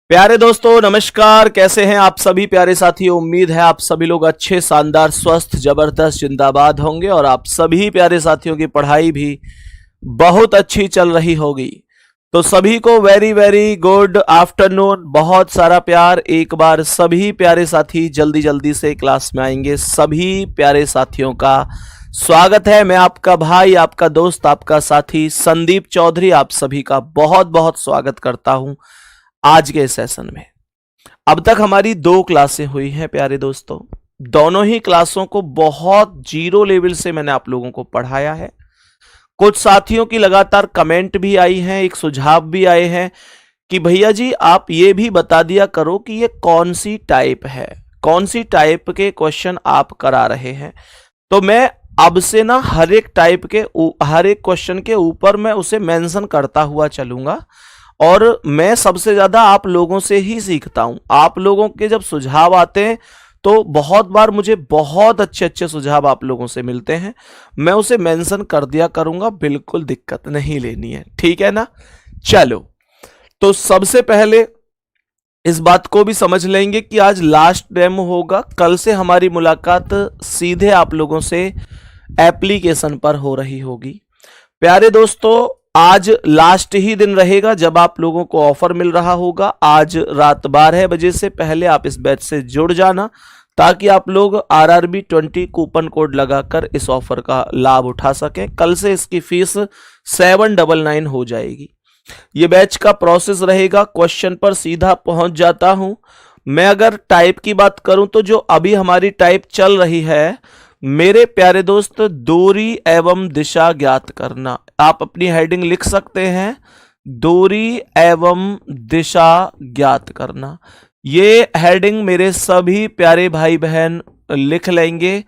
प्यारे दोस्तों नमस्कार। कैसे हैं आप सभी प्यारे साथी। उम्मीद है आप सभी लोग अच्छे, शानदार, स्वस्थ, जबरदस्त, जिंदाबाद होंगे और आप सभी प्यारे साथियों की पढ़ाई भी बहुत अच्छी चल रही होगी। तो सभी को वेरी वेरी गुड आफ्टरनून, बहुत सारा प्यार। एक बार सभी प्यारे साथी जल्दी जल्दी से क्लास में आएंगे। सभी प्यारे साथियों का स्वागत है। मैं आपका भाई, आपका दोस्त, आपका साथी संदीप चौधरी आप सभी का बहुत बहुत स्वागत करता हूं आज के सेशन में। अब तक हमारी 2 क्लासें हुई हैं प्यारे दोस्तों। दोनों ही क्लासों को बहुत जीरो लेवल से मैंने आप लोगों को पढ़ाया है। कुछ साथियों की लगातार कमेंट भी आई हैं, एक सुझाव भी आए हैं कि भैया जी आप ये भी बता दिया करो कि ये कौन सी टाइप है, कौन सी टाइप के क्वेश्चन आप करा रहे हैं। तो मैं अब से ना हर एक टाइप के हर एक क्वेश्चन के ऊपर मैं उसे मेंशन करता हुआ चलूंगा और मैं सबसे ज्यादा आप लोगों से ही सीखता हूं। आप लोगों के जब सुझाव आते हैं तो बहुत बार मुझे बहुत अच्छे अच्छे सुझाव आप लोगों से मिलते हैं, मैं उसे मेंशन कर दिया करूंगा, बिल्कुल दिक्कत नहीं लेनी है, ठीक है ना। चलो, तो सबसे पहले इस बात को भी समझ लेंगे कि आज लास्ट डेमो होगा। कल से हमारी मुलाकात सीधे आप लोगों से एप्लीकेशन पर हो रही होगी। प्यारे दोस्तों, आज लास्ट ही दिन रहेगा जब आप लोगों को ऑफर मिल रहा होगा। आज रात 12 बजे से पहले आप इस बैच से जुड़ जाना ताकि आप लोग RRB 20 कूपन कोड लगाकर इस ऑफर का लाभ उठा सकें। कल से इसकी फीस 799 हो जाएगी। ये बैच का प्रोसेस रहेगा, क्वेश्चन पर सीधा पहुंच जाता हूं मैं। अगर टाइप की बात करूं तो जो अभी हमारी टाइप चल रही है मेरे प्यारे दोस्त, दूरी एवं दिशा ज्ञात करना। आप अपनी हेडिंग लिख सकते हैं, दूरी एवं दिशा ज्ञात करना। ये हेडिंग मेरे सभी प्यारे भाई बहन लिख लेंगे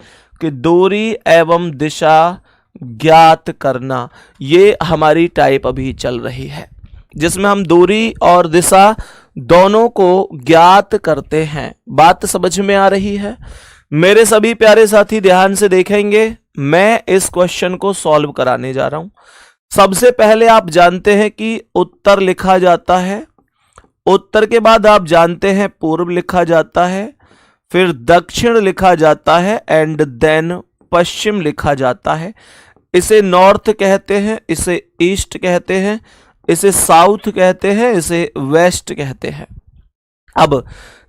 कि दूरी एवं दिशा ज्ञात करना। ये हमारी टाइप अभी चल रही है जिसमें हम दूरी और दिशा दोनों को ज्ञात करते हैं। बात समझ में आ रही है मेरे सभी प्यारे साथी? ध्यान से देखेंगे, मैं इस क्वेश्चन को सॉल्व कराने जा रहा हूं। सबसे पहले आप जानते हैं कि उत्तर लिखा जाता है, उत्तर के बाद आप जानते हैं पूर्व लिखा जाता है, फिर दक्षिण लिखा जाता है एंड देन पश्चिम लिखा जाता है। इसे नॉर्थ कहते हैं, इसे ईस्ट कहते हैं, इसे साउथ कहते हैं, इसे वेस्ट कहते हैं। अब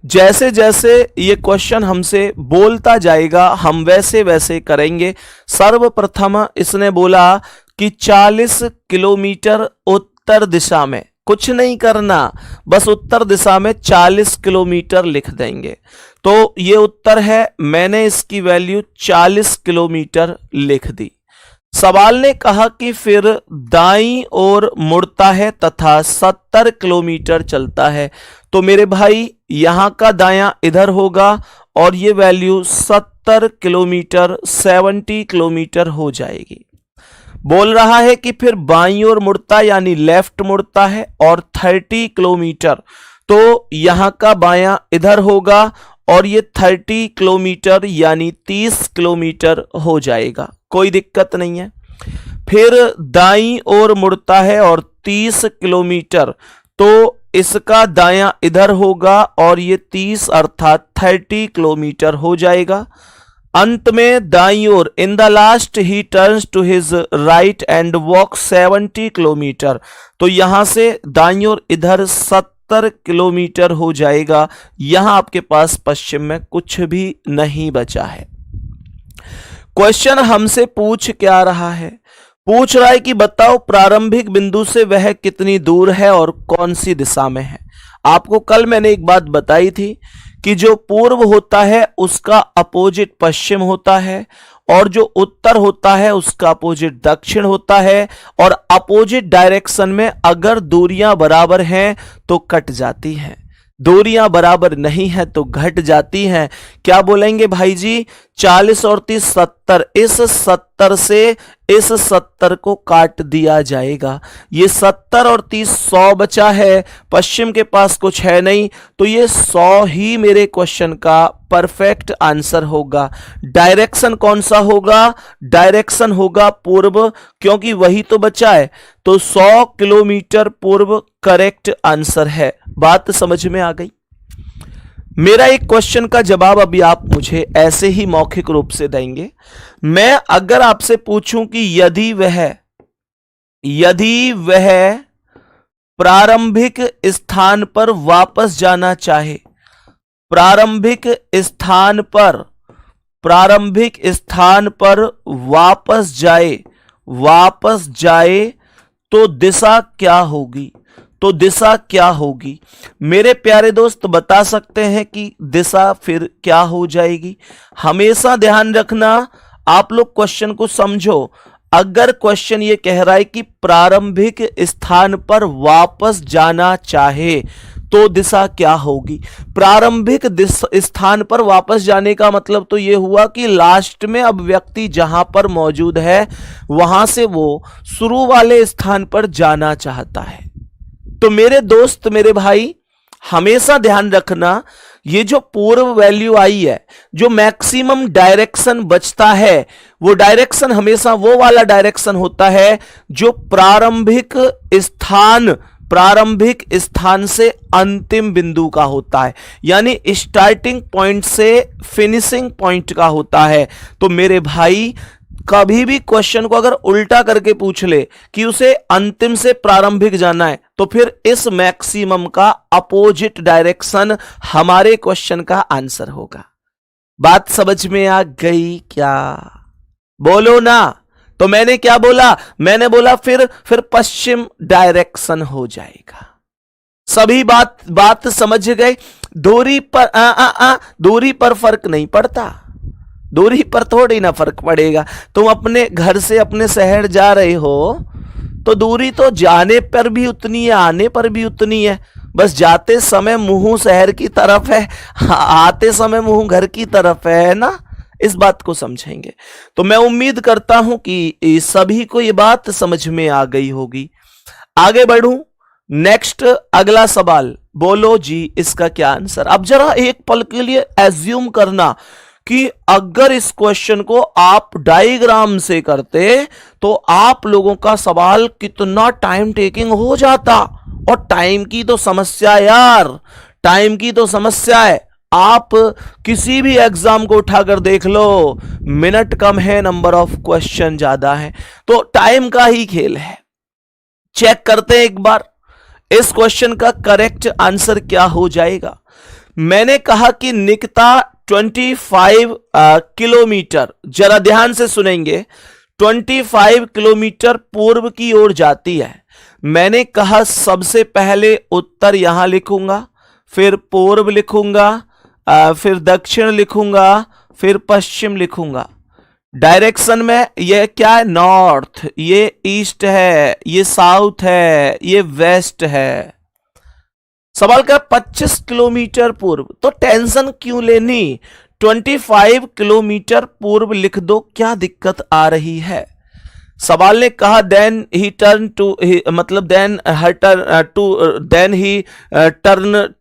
जैसे जैसे ये क्वेश्चन हमसे बोलता जाएगा हम वैसे वैसे करेंगे। सर्वप्रथम इसने बोला कि 40 किलोमीटर उत्तर दिशा में, कुछ नहीं करना, बस उत्तर दिशा में 40 किलोमीटर लिख देंगे। तो ये उत्तर है, मैंने इसकी वैल्यू 40 किलोमीटर लिख दी। सवाल ने कहा कि फिर दाईं ओर मुड़ता है तथा 70 किलोमीटर चलता है। तो मेरे भाई यहां का दायां इधर होगा और ये वैल्यू 70 किलोमीटर 70 किलोमीटर हो जाएगी। बोल रहा है कि फिर बाईं ओर मुड़ता यानी लेफ्ट मुड़ता है और 30 किलोमीटर, तो यहां का बायां इधर होगा और ये 30 किलोमीटर यानी 30 किलोमीटर हो जाएगा, कोई दिक्कत नहीं है। फिर दाईं ओर मुड़ता है और 30 किलोमीटर, तो इसका दायां इधर होगा और ये 30 अर्थात 30 किलोमीटर हो जाएगा। अंत में दाईं ओर, in the last he turns to his right and walk 70 kilometre, तो यहां से दाईं ओर इधर 70 किलोमीटर हो जाएगा। यहां आपके पास पश्चिम में कुछ भी नहीं बचा है। क्वेश्चन हमसे पूछ क्या रहा है? पूछ रहा है कि बताओ प्रारंभिक बिंदु से वह कितनी दूर है और कौन सी दिशा में है। आपको कल मैंने एक बात बताई थी कि जो पूर्व होता है उसका अपोजिट पश्चिम होता है और जो उत्तर होता है उसका अपोजिट दक्षिण होता है, और अपोजिट डायरेक्शन में अगर दूरियां बराबर हैं तो कट जाती हैं, दूरियां बराबर नहीं है तो घट जाती हैं। क्या बोलेंगे भाई जी? 40 और 30 70 से इस 70 को काट दिया जाएगा। ये 70 और 30 100 बचा है, पश्चिम के पास कुछ है नहीं, तो ये 100 ही मेरे क्वेश्चन का परफेक्ट आंसर होगा। डायरेक्शन कौन सा होगा? डायरेक्शन होगा पूर्व, क्योंकि वही तो बचा है, तो 100 किलोमीटर पूर्व करेक्ट आंसर है। बात समझ में आ गई? मेरा एक क्वेश्चन का जवाब अभी आप मुझे ऐसे ही मौखिक रूप से देंगे। मैं अगर आपसे पूछूं कि यदि वह प्रारंभिक स्थान पर वापस जाना चाहे, प्रारंभिक स्थान पर वापस जाए तो दिशा क्या होगी? मेरे प्यारे दोस्त बता सकते हैं कि दिशा फिर क्या हो जाएगी? हमेशा ध्यान रखना, आप लोग क्वेश्चन को समझो। अगर क्वेश्चन ये कह रहा है कि प्रारंभिक स्थान पर वापस जाना चाहे तो दिशा क्या होगी? प्रारंभिक स्थान पर वापस जाने का मतलब तो यह हुआ कि लास्ट में अब व्यक्ति जहां पर मौजूद है वहां से वो शुरू वाले स्थान पर जाना चाहता है। तो मेरे दोस्त, मेरे भाई, हमेशा ध्यान रखना, ये जो पूर्व वैल्यू आई है, जो मैक्सिमम डायरेक्शन बचता है, वो डायरेक्शन हमेशा वो वाला डायरेक्शन होता है जो प्रारंभिक स्थान से अंतिम बिंदु का होता है, यानी स्टार्टिंग पॉइंट से फिनिशिंग पॉइंट का होता है। तो मेरे भाई, कभी भी क्वेश्चन को अगर उल्टा करके पूछ ले कि उसे अंतिम से प्रारंभिक जाना है, तो फिर इस मैक्सिमम का अपोजिट डायरेक्शन हमारे क्वेश्चन का आंसर होगा। बात समझ में आ गई क्या? बोलो ना। तो मैंने क्या बोला? मैंने बोला फिर पश्चिम डायरेक्शन हो जाएगा। सभी बात समझ गए? दूरी पर फर्क नहीं पड़ता, दूरी पर थोड़ी ना फर्क पड़ेगा। तुम अपने घर से अपने शहर जा रहे हो तो दूरी तो जाने पर भी उतनी है, आने पर भी उतनी है, बस जाते समय मुंह शहर की तरफ है, आते समय मुंह घर की तरफ है ना। इस बात को समझेंगे तो मैं उम्मीद करता हूं कि सभी को ये बात समझ में आ गई होगी। आगे बढ़ूं, नेक्स्ट अगला सवाल, बोलो जी इसका क्या आंसर? अब जरा एक पल के लिए एज्यूम करना कि अगर इस क्वेश्चन को आप डायग्राम से करते तो आप लोगों का सवाल कितना टाइम टेकिंग हो जाता। और टाइम की तो समस्या यार, टाइम की तो समस्या है। आप किसी भी एग्जाम को उठाकर देख लो, मिनट कम है, नंबर ऑफ क्वेश्चन ज्यादा है, तो टाइम का ही खेल है। चेक करते हैं एक बार इस क्वेश्चन का करेक्ट आंसर क्या हो जाएगा। मैंने कहा कि निकिता 25 किलोमीटर, जरा ध्यान से सुनेंगे, 25 किलोमीटर पूर्व की ओर जाती है। मैंने कहा सबसे पहले उत्तर यहां लिखूंगा, फिर पूर्व लिखूंगा, फिर दक्षिण लिखूंगा, फिर पश्चिम लिखूंगा। डायरेक्शन में ये क्या है? नॉर्थ, ये ईस्ट है, ये साउथ है, ये वेस्ट है। सवाल का 25 किलोमीटर पूर्व, तो टेंशन क्यों लेनी? 25 किलोमीटर पूर्व लिख दो, क्या दिक्कत आ रही है? सवाल ने कहा then he turn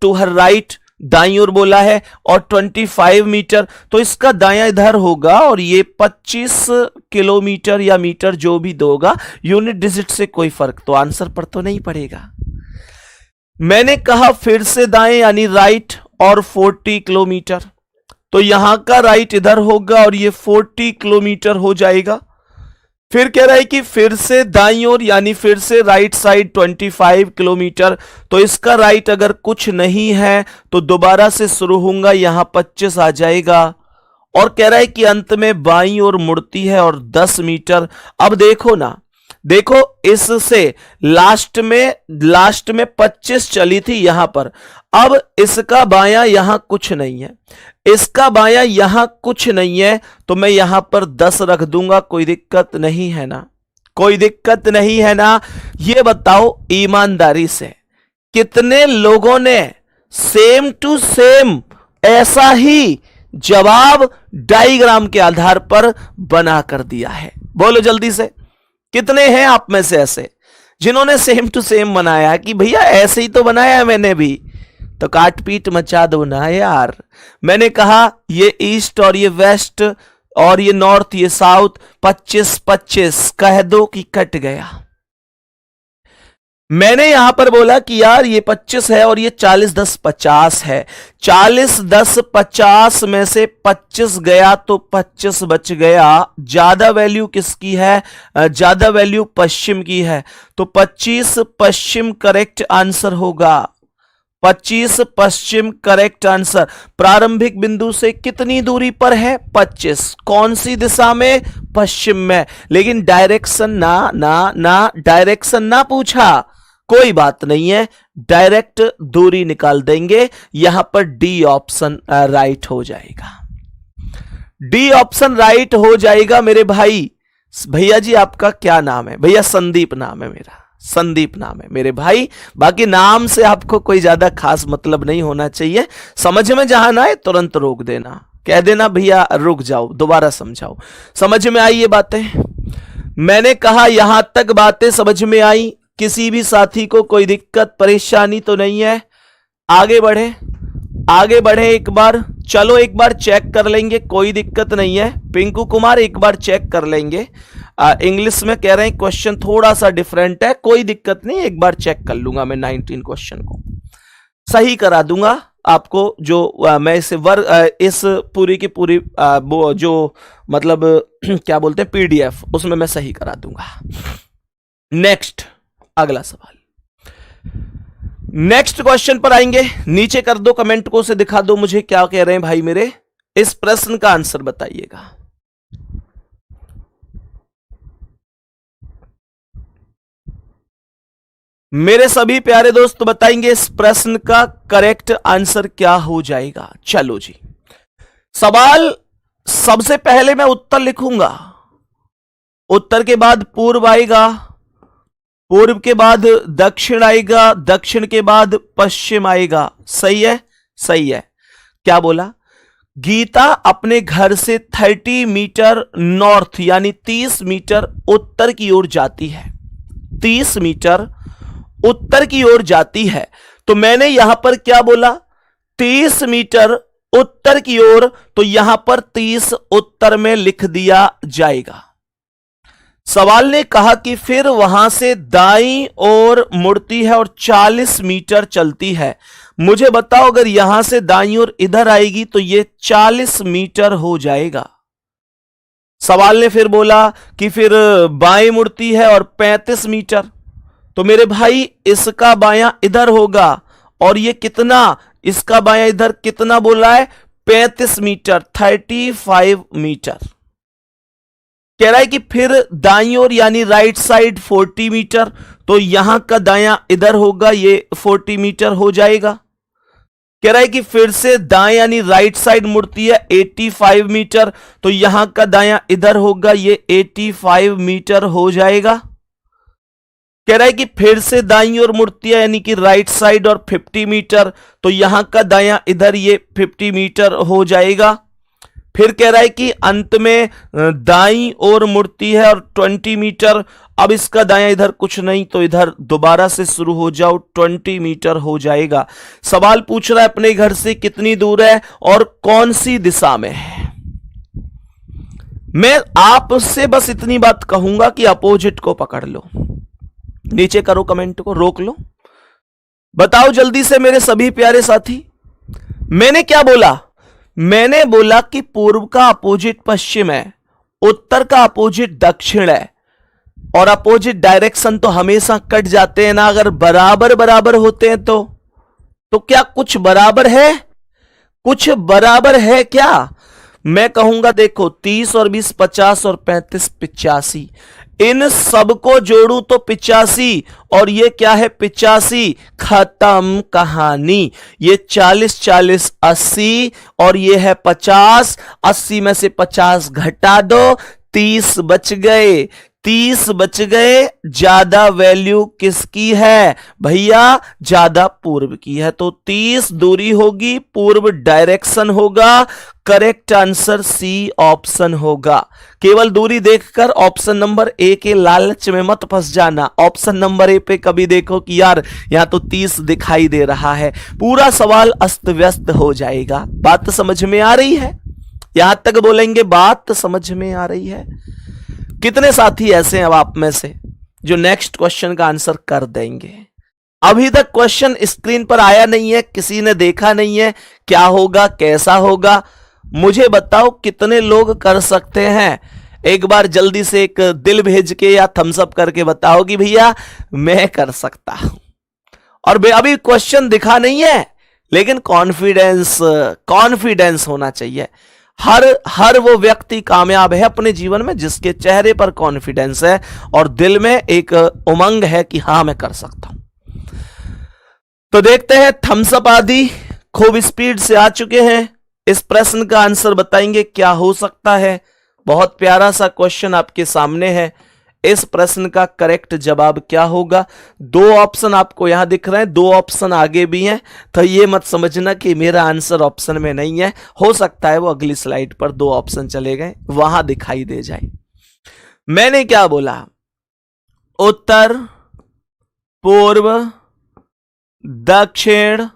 to her right, दाईं ओर बोला है, और 25 मीटर, तो इसका दायां इधर होगा, और ये 25 किलोमीटर या मीटर जो भी दोगा, यूनिट डिजिट से कोई फर्क तो आंसर पर तो नहीं पड़ेगा। मैंने कहा फिर से दाएं यानी राइट, और 40 किलोमीटर, तो यहां का राइट इधर होगा और ये 40 किलोमीटर हो जाएगा। फिर कह रहा है कि फिर से दाईं ओर यानी फिर से राइट साइड 25 किलोमीटर, तो इसका राइट अगर कुछ नहीं है तो दोबारा से शुरू होऊंगा, यहां 25 आ जाएगा। और कह रहा है कि अंत में बाईं ओर मुड़ती है और 10 मीटर। अब देखो ना, देखो इससे लास्ट में 25 चली थी यहां पर, अब इसका बायां यहां कुछ नहीं है, इसका बायां यहां कुछ नहीं है, तो मैं यहां पर 10 रख दूंगा। कोई दिक्कत नहीं है ना? कोई दिक्कत नहीं है ना? ये बताओ ईमानदारी से कितने लोगों ने सेम टू सेम ऐसा ही जवाब डायग्राम के आधार पर बना कर दिया है। बोलो जल्दी से, कितने हैं आप में से ऐसे जिन्होंने सेम टू सेम बनाया कि भैया ऐसे ही तो बनाया है मैंने भी? तो काट पीट मचा दो ना यार। मैंने कहा ये ईस्ट और ये वेस्ट और ये नॉर्थ ये साउथ 25-25 कह दो कि कट गया। मैंने यहां पर बोला कि यार ये 25 है और ये 40-10-50 है। 40-10-50 में से 25 गया तो 25 बच गया। ज्यादा वैल्यू किसकी है? ज्यादा वैल्यू पश्चिम की है, तो 25 पश्चिम करेक्ट आंसर होगा। 25 पश्चिम करेक्ट आंसर। प्रारंभिक बिंदु से कितनी दूरी पर है? 25। कौन सी दिशा में? पश्चिम में। लेकिन डायरेक्शन ना डायरेक्शन ना पूछा, कोई बात नहीं है, डायरेक्ट दूरी निकाल देंगे। यहां पर डी ऑप्शन राइट हो जाएगा। डी ऑप्शन राइट हो जाएगा मेरे भाई। भैया जी आपका क्या नाम है? भैया संदीप नाम है मेरा, संदीप नाम है मेरे भाई। बाकी नाम से आपको कोई ज्यादा खास मतलब नहीं होना चाहिए। समझ में जहां ना आए तुरंत रोक देना, कह देना भैया रुक जाओ, दोबारा समझाओ। समझ में आई ये बातें? मैंने कहा यहां तक बातें समझ में आई। किसी भी साथी को कोई दिक्कत परेशानी तो नहीं है? आगे बढ़े, आगे बढ़े एक बार। चलो एक बार चेक कर लेंगे, कोई दिक्कत नहीं है। पिंकू कुमार एक बार चेक कर लेंगे। इंग्लिश में कह रहे हैं क्वेश्चन थोड़ा सा डिफरेंट है, कोई दिक्कत नहीं, एक बार चेक कर लूंगा मैं। 19 क्वेश्चन को सही करा दूंगा आपको। जो मैं इस पूरी की पूरी वो जो मतलब क्या बोलते हैं PDF, उसमें मैं सही करा दूंगा। नेक्स्ट अगला सवाल, नेक्स्ट क्वेश्चन पर आएंगे। नीचे कर दो कमेंट को से दिखा दो मुझे क्या कह रहे हैं भाई मेरे। इस प्रश्न का आंसर बताइएगा। मेरे सभी प्यारे दोस्त बताएंगे इस प्रश्न का करेक्ट आंसर क्या हो जाएगा। चलो जी, सवाल सबसे पहले मैं उत्तर लिखूंगा, उत्तर के बाद पूर्व आएगा, पूर्व के बाद दक्षिण आएगा, दक्षिण के बाद पश्चिम आएगा। सही है? सही है। क्या बोला? गीता अपने घर से 30 मीटर नॉर्थ यानी 30 मीटर उत्तर की ओर जाती है। 30 मीटर उत्तर की ओर जाती है। तो मैंने यहां पर क्या बोला? 30 मीटर उत्तर की ओर, तो यहां पर 30 उत्तर में लिख दिया जाएगा। सवाल ने कहा कि फिर वहां से दाईं ओर मुड़ती है और 40 मीटर चलती है। मुझे बताओ अगर यहां से दाईं ओर इधर आएगी तो ये 40 मीटर हो जाएगा। सवाल ने फिर बोला कि फिर बाएं मुड़ती है और 35 मीटर, तो मेरे भाई इसका बायां इधर होगा और ये कितना, इसका बायां इधर कितना बोला है? 35 मीटर, 35 मीटर। कह रहा है कि फिर दाईं ओर यानी राइट साइड 40 मीटर, तो यहां का दायां इधर होगा, ये 40 मीटर हो जाएगा। कह रहा है कि फिर से दाएं यानी राइट साइड मुड़ती है 85 मीटर, तो यहां का दायां इधर होगा, ये 85 मीटर हो जाएगा। कह रहा है कि फिर से दाईं ओर मुड़ती है यानी कि राइट साइड और 50 मीटर, तो यहां का दायां इधर ये 50 मीटर हो जाएगा। फिर कह रहा है कि अंत में दाईं ओर मुड़ती है और 20 मीटर, अब इसका दायां इधर कुछ नहीं, तो इधर दोबारा से शुरू हो जाओ, 20 मीटर हो जाएगा। सवाल पूछ रहा है अपने घर से कितनी दूर है और कौन सी दिशा में है। मैं आपसे बस इतनी बात कहूंगा कि अपोजिट को पकड़ लो। नीचे करो कमेंट को, रोक लो, बताओ जल्दी से मेरे सभी प्यारे साथी। मैंने क्या बोला? मैंने बोला कि पूर्व का अपोजिट पश्चिम है, उत्तर का अपोजिट दक्षिण है, और अपोजिट डायरेक्शन तो हमेशा कट जाते हैं ना, अगर बराबर बराबर होते हैं तो क्या कुछ बराबर है? कुछ बराबर है क्या? मैं कहूंगा देखो 30 और 20 50 और 35 85, इन सबको जोड़ू तो 85, और ये क्या है 85, खत्म कहानी। ये 40 40 80 और ये है 50, 80 में से 50 घटा दो, 30 बच गए। 30 बच गए, ज्यादा वैल्यू किसकी है भैया? ज्यादा पूर्व की है, तो 30 दूरी होगी, पूर्व डायरेक्शन होगा। करेक्ट आंसर सी ऑप्शन होगा। केवल दूरी देखकर ऑप्शन नंबर ए के लालच में मत फंस जाना। ऑप्शन नंबर ए पे कभी देखो कि यार यहां तो 30 दिखाई दे रहा है, पूरा सवाल अस्त व्यस्त हो जाएगा। बात समझ में आ रही है? यहां तक बोलेंगे बात समझ में आ रही है? कितने साथी ऐसे हैं अब आप में से जो नेक्स्ट क्वेश्चन का आंसर कर देंगे? अभी तक क्वेश्चन स्क्रीन पर आया नहीं है, किसी ने देखा नहीं है, क्या होगा कैसा होगा? मुझे बताओ कितने लोग कर सकते हैं? एक बार जल्दी से एक दिल भेज के या थम्स अप करके बताओ कि भैया मैं कर सकता हूं। और अभी क्वेश्चन दिखा नहीं है, लेकिन कॉन्फिडेंस होना चाहिए। हर वो व्यक्ति कामयाब है अपने जीवन में जिसके चेहरे पर कॉन्फिडेंस है और दिल में एक उमंग है कि हां मैं कर सकता हूं। तो देखते हैं, थम्स अप आदि खूब स्पीड से आ चुके हैं। इस प्रश्न का आंसर बताएंगे क्या हो सकता है। बहुत प्यारा सा क्वेश्चन आपके सामने है। इस प्रश्न का करेक्ट जवाब क्या होगा? 2 ऑप्शन आपको यहां दिख रहे हैं, 2 ऑप्शन आगे भी हैं, तो ये मत समझना कि मेरा आंसर ऑप्शन में नहीं है। हो सकता है वो अगली स्लाइड पर 2 ऑप्शन चले गए, वहां दिखाई दे जाए। मैंने क्या बोला? उत्तर, पूर्व, दक्षिण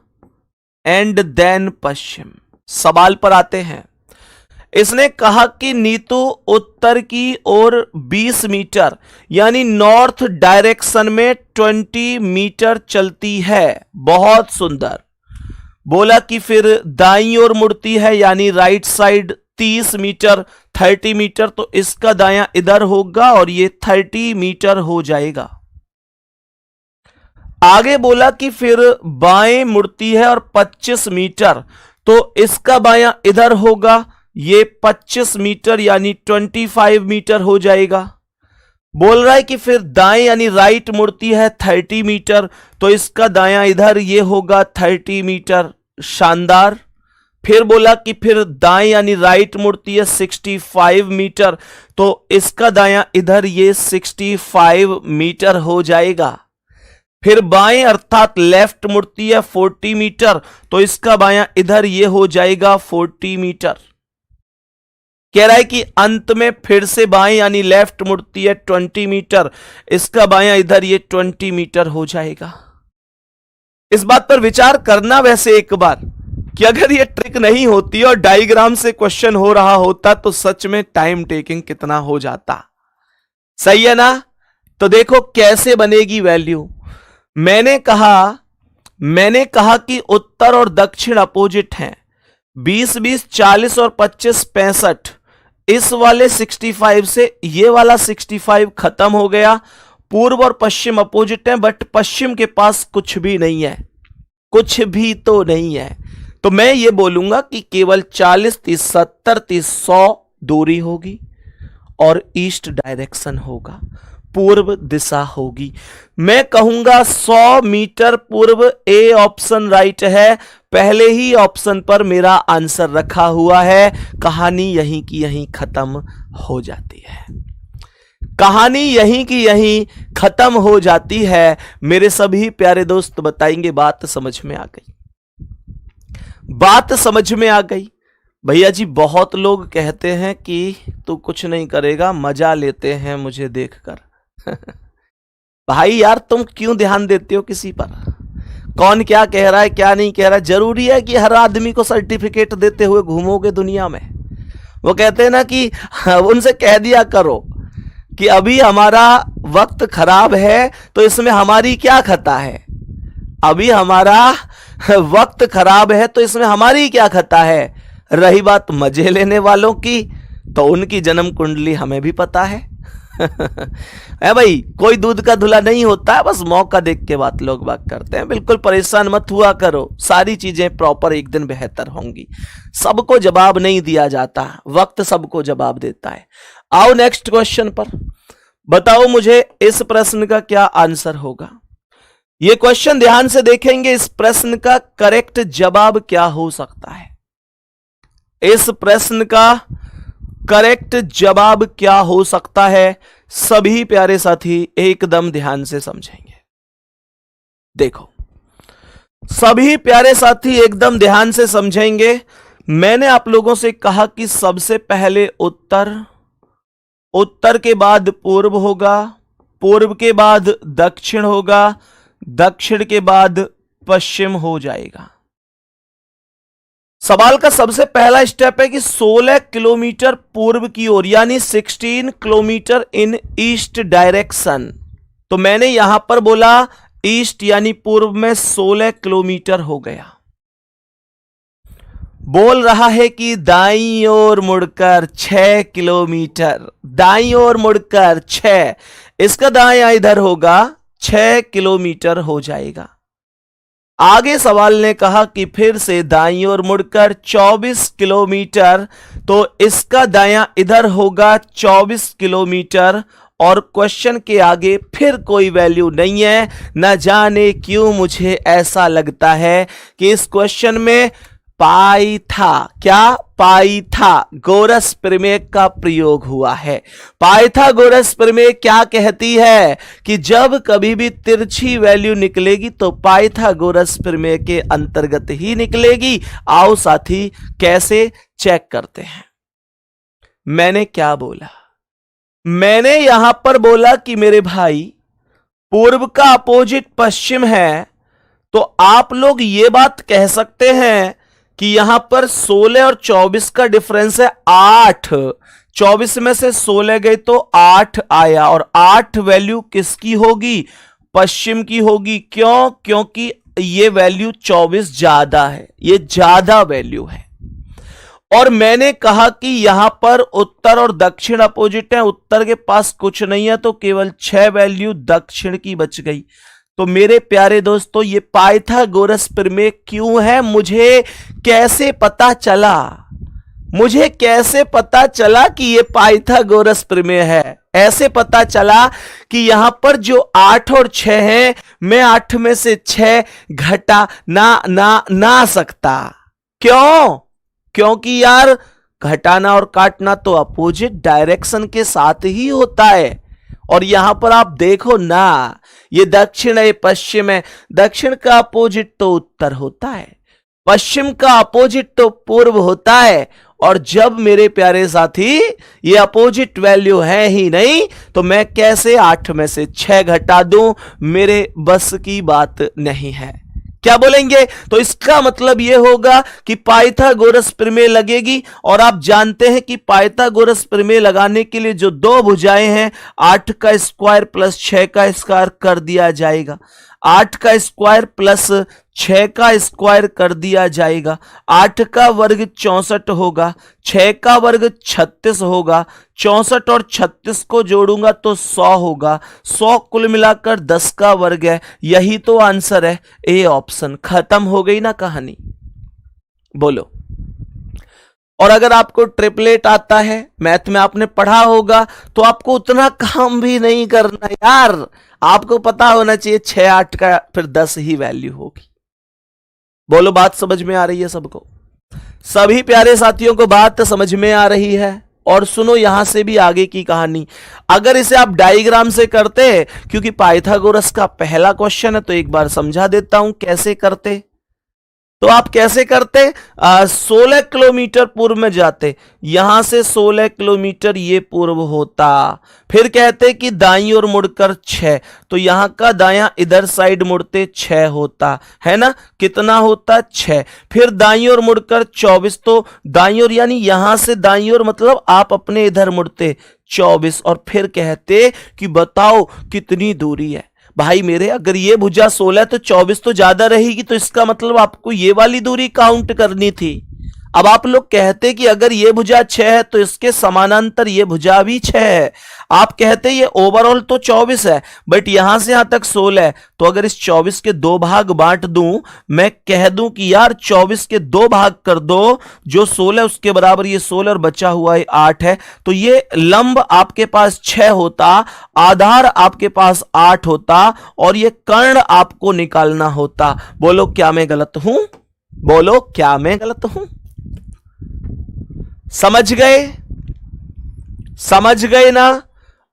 एंड देन पश्चिम। सवाल पर आते हैं। इसने कहा कि नीतू उत्तर की ओर 20 मीटर यानी नॉर्थ डायरेक्शन में 20 मीटर चलती है। बहुत सुंदर। बोला कि फिर दाईं ओर मुड़ती है यानी राइट साइड 30 मीटर 30 मीटर, तो इसका दायां इधर होगा और ये 30 मीटर हो जाएगा। आगे बोला कि फिर बाएं मुड़ती है और 25 मीटर, तो इसका बायां इधर होगा, ये 25 मीटर यानी 25 मीटर हो जाएगा। बोल रहा है कि फिर दाएं यानी राइट मुड़ती है 30 मीटर, तो इसका दायां इधर ये होगा 30 मीटर। शानदार। फिर बोला कि फिर दाएं यानी राइट मुड़ती है 65 मीटर, तो इसका दायां इधर ये 65 मीटर हो जाएगा। फिर बाएं अर्थात लेफ्ट मुड़ती है 40 मीटर, तो इसका बायां इधर ये हो जाएगा 40 मीटर। कह रहा है कि अंत में फिर से बाएं यानी लेफ्ट मुड़ती है 20 मीटर, इसका बायां इधर ये 20 मीटर हो जाएगा। इस बात पर विचार करना वैसे एक बार कि अगर ये ट्रिक नहीं होती और डायग्राम से क्वेश्चन हो रहा होता तो सच में टाइम टेकिंग कितना हो जाता। सही है ना? तो देखो कैसे बनेगी वैल्यू। मैंने कहा कि उत्तर और दक्षिण अपोजिट हैं। 20 20 40 और 25 65। इस वाले 65 से ये वाला 65 खत्म हो गया। पूर्व और पश्चिम अपोजिट हैं, बट पश्चिम के पास कुछ भी नहीं है, कुछ भी तो नहीं है। तो मैं ये बोलूंगा कि केवल 40 30 70 30 100 दूरी होगी और ईस्ट डायरेक्शन होगा, पूर्व दिशा होगी। मैं कहूंगा 100 मीटर पूर्व। ए ऑप्शन राइट है। पहले ही ऑप्शन पर मेरा आंसर रखा हुआ है। कहानी यहीं की यहीं खत्म हो जाती है। कहानी यहीं की यहीं खत्म हो जाती है। मेरे सभी प्यारे दोस्त बताएंगे बात समझ में आ गई? बात समझ में आ गई? भैया जी बहुत लोग कहते हैं कि तू कुछ नहीं करेगा, मजा लेते हैं मुझे देखकर। भाई यार तुम क्यों ध्यान देते हो किसी पर? कौन क्या कह रहा है क्या नहीं कह रहा है? जरूरी है कि हर आदमी को सर्टिफिकेट देते हुए घूमोगे दुनिया में? वो कहते हैं ना कि उनसे कह दिया करो कि अभी हमारा वक्त खराब है तो इसमें हमारी क्या खता है। अभी हमारा वक्त खराब है तो इसमें हमारी क्या खता है। रही बात मजे लेने वालों की, तो उनकी जन्म कुंडली हमें भी पता है। है भाई, कोई दूध का धुला नहीं होता है, बस मौका देख के बात लोग बात करते हैं। बिल्कुल परेशान मत हुआ करो, सारी चीजें प्रॉपर एक दिन बेहतर होंगी। सबको जवाब नहीं दिया जाता, वक्त सबको जवाब देता है। आओ नेक्स्ट क्वेश्चन पर, बताओ मुझे इस प्रश्न का क्या आंसर होगा। यह क्वेश्चन ध्यान से देखेंगे, इस प्रश्न का करेक्ट जवाब क्या हो सकता है। इस प्रश्न का करेक्ट जवाब क्या हो सकता है, सभी प्यारे साथी एकदम ध्यान से समझेंगे। देखो, सभी प्यारे साथी एकदम ध्यान से समझेंगे। मैंने आप लोगों से कहा कि सबसे पहले उत्तर, उत्तर के बाद पूर्व होगा, पूर्व के बाद दक्षिण होगा, दक्षिण के बाद पश्चिम हो जाएगा। सवाल का सबसे पहला स्टेप है कि 16 किलोमीटर पूर्व की ओर, यानी 16 किलोमीटर इन ईस्ट डायरेक्शन। तो मैंने यहां पर बोला ईस्ट यानी पूर्व में 16 किलोमीटर हो गया। बोल रहा है कि दाईं ओर मुड़कर 6 किलोमीटर, दाईं ओर मुड़कर 6, इसका दायां इधर होगा 6 किलोमीटर हो जाएगा। आगे सवाल ने कहा कि फिर से दाईं ओर मुड़कर 24 किलोमीटर, तो इसका दायां इधर होगा 24 किलोमीटर। और क्वेश्चन के आगे फिर कोई वैल्यू नहीं है। न जाने क्यों मुझे ऐसा लगता है कि इस क्वेश्चन में पाइथा, क्या पाइथागोरस प्रमेय का प्रयोग हुआ है। पाइथागोरस प्रमेय क्या कहती है कि जब कभी भी तिरछी वैल्यू निकलेगी तो पाइथागोरस प्रमेय के अंतर्गत ही निकलेगी। आओ साथी कैसे चेक करते हैं। मैंने क्या बोला? मैंने यहां पर बोला कि मेरे भाई पूर्व का अपोजिट पश्चिम है, तो आप लोग ये बात कह सकते हैं कि यहां पर 16 और 24 का डिफरेंस है 8। 24 में से 16 गए तो 8 आया, और 8 वैल्यू किसकी होगी? पश्चिम की होगी। क्यों? क्योंकि ये वैल्यू 24 ज्यादा है, ये ज्यादा वैल्यू है। और मैंने कहा कि यहां पर उत्तर और दक्षिण अपोजिट है, उत्तर के पास कुछ नहीं है, तो केवल 6 वैल्यू दक्षिण की बच गई। तो मेरे प्यारे दोस्तों, ये पाइथागोरस प्रमेय क्यों है, मुझे कैसे पता चला? मुझे कैसे पता चला कि ये पाइथागोरस प्रमेय है? ऐसे पता चला कि यहां पर जो 8 और 6 है, मैं 8 में से 6 घटा ना सकता। क्यों? क्योंकि यार घटाना और काटना तो अपोजिट डायरेक्शन के साथ ही होता है। और यहां पर आप देखो ना, ये दक्षिण है, पश्चिम है। दक्षिण का अपोजिट तो उत्तर होता है, पश्चिम का अपोजिट तो पूर्व होता है। और जब मेरे प्यारे साथी ये अपोजिट वैल्यू है ही नहीं, तो मैं कैसे 8 में से 6 घटा दूं? मेरे बस की बात नहीं है। क्या बोलेंगे? तो इसका मतलब यह होगा कि पाइथागोरस प्रमेय लगेगी। और आप जानते हैं कि पाइथागोरस प्रमेय लगाने के लिए जो दो भुजाएं हैं, 8 का स्क्वायर प्लस 6 का स्क्वायर कर दिया जाएगा। 8 का स्क्वायर प्लस 6 का स्क्वायर कर दिया जाएगा। 8 का वर्ग 64 होगा, 6 का वर्ग 36 होगा। 64 और 36 को जोड़ूंगा तो 100 होगा। 100 कुल मिलाकर 10 का वर्ग है। यही तो आंसर है, ए ऑप्शन। खत्म हो गई ना कहानी। बोलो। और अगर आपको ट्रिपलेट आता है, मैथ में आपने पढ़ा होगा, तो आपको उतना काम भी नहीं करना यार। आपको पता होना चाहिए 6 8 का फिर 10 ही वैल्यू होगी। बोलो, बात समझ में आ रही है सबको? सभी प्यारे साथियों को बात समझ में आ रही है? और सुनो यहां से भी आगे की कहानी। अगर इसे आप डायग्राम से करते, क्योंकि पाइथागोरस का पहला क्वेश्चन है, तो एक बार समझा देता हूं कैसे करते। तो आप कैसे करते? 16 किलोमीटर पूर्व में जाते, यहां से 16 किलोमीटर ये पूर्व होता। फिर कहते कि दाईं ओर मुड़कर 6, तो यहां का दायां इधर साइड मुड़ते 6 होता है ना। कितना होता? 6। फिर दाईं ओर मुड़कर 24, तो दाईं ओर यानी यहां से दाईं ओर मतलब आप अपने इधर मुड़ते 24। और फिर कहते कि बताओ कितनी दूरी है। भाई मेरे, अगर ये भुजा 16 तो 24 तो ज्यादा रहेगी, तो इसका मतलब आपको ये वाली दूरी काउंट करनी थी। अब आप लोग कहते कि अगर ये भुजा 6 है तो इसके समानांतर ये भुजा भी 6 है। आप कहते ये ओवरऑल तो 24 है, बट यहां से यहां तक 16 है। तो अगर इस 24 के 2 भाग बांट दूं, मैं कह दूं कि यार 24 के 2 भाग कर दो, जो 16 उसके बराबर ये 16 और बचा हुआ 8 है। तो ये लंब आपके पास 6 होता, आधार आपके पास 8 होता, और ये कर्ण आपको निकालना होता। बोलो क्या मैं गलत हूं? बोलो क्या मैं गलत हूं? समझ गए? समझ गए ना?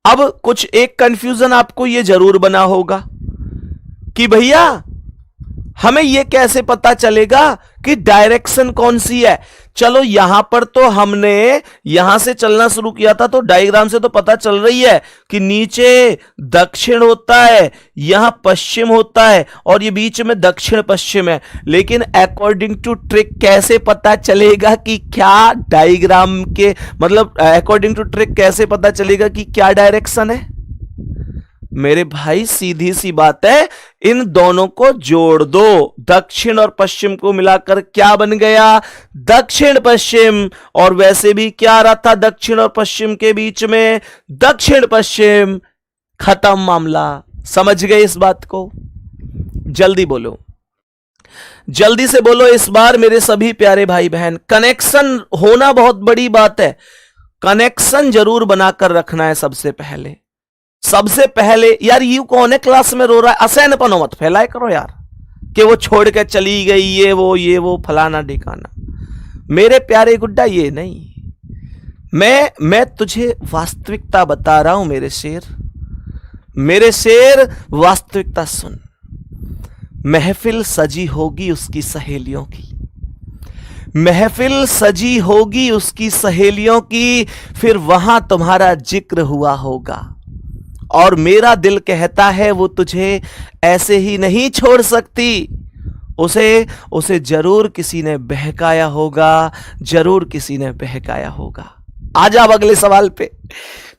अब कुछ एक कंफ्यूजन आपको ये जरूर बना होगा कि भैया हमें यह कैसे पता चलेगा कि डायरेक्शन कौन सी है। चलो यहां पर तो हमने यहां से चलना शुरू किया था, तो डायग्राम से तो पता चल रही है कि नीचे दक्षिण होता है, यहां पश्चिम होता है और ये बीच में दक्षिण पश्चिम है। लेकिन अकॉर्डिंग टू ट्रिक कैसे पता चलेगा कि क्या डायग्राम के मतलब अकॉर्डिंग टू ट्रिक कैसे पता चलेगा कि क्या डायरेक्शन है। मेरे भाई सीधी सी बात है, इन दोनों को जोड़ दो, दक्षिण और पश्चिम को मिलाकर क्या बन गया, दक्षिण पश्चिम। और वैसे भी क्या आ रहा था दक्षिण और पश्चिम के बीच में, दक्षिण पश्चिम। खत्म मामला। समझ गए इस बात को? जल्दी बोलो, जल्दी से बोलो इस बार मेरे सभी प्यारे भाई बहन। कनेक्शन होना बहुत बड़ी बात है, कनेक्शन जरूर बनाकर रखना है। सबसे पहले यार यू कौन है क्लास में रो रहा है, असैनपनो मत फैलाए करो यार कि वो छोड़ के चली गई, ये वो फलाना ढिकाना। मेरे प्यारे गुड्डा ये नहीं, मैं तुझे वास्तविकता बता रहा हूं मेरे शेर वास्तविकता सुन। महफिल सजी होगी उसकी सहेलियों की, महफिल सजी होगी उसकी सहेलियों की, फिर वहां तुम्हारा जिक्र हुआ होगा। और मेरा दिल कहता है वो तुझे ऐसे ही नहीं छोड़ सकती, उसे जरूर किसी ने बहकाया होगा, जरूर किसी ने बहकाया होगा। आ जाओ अगले सवाल पे।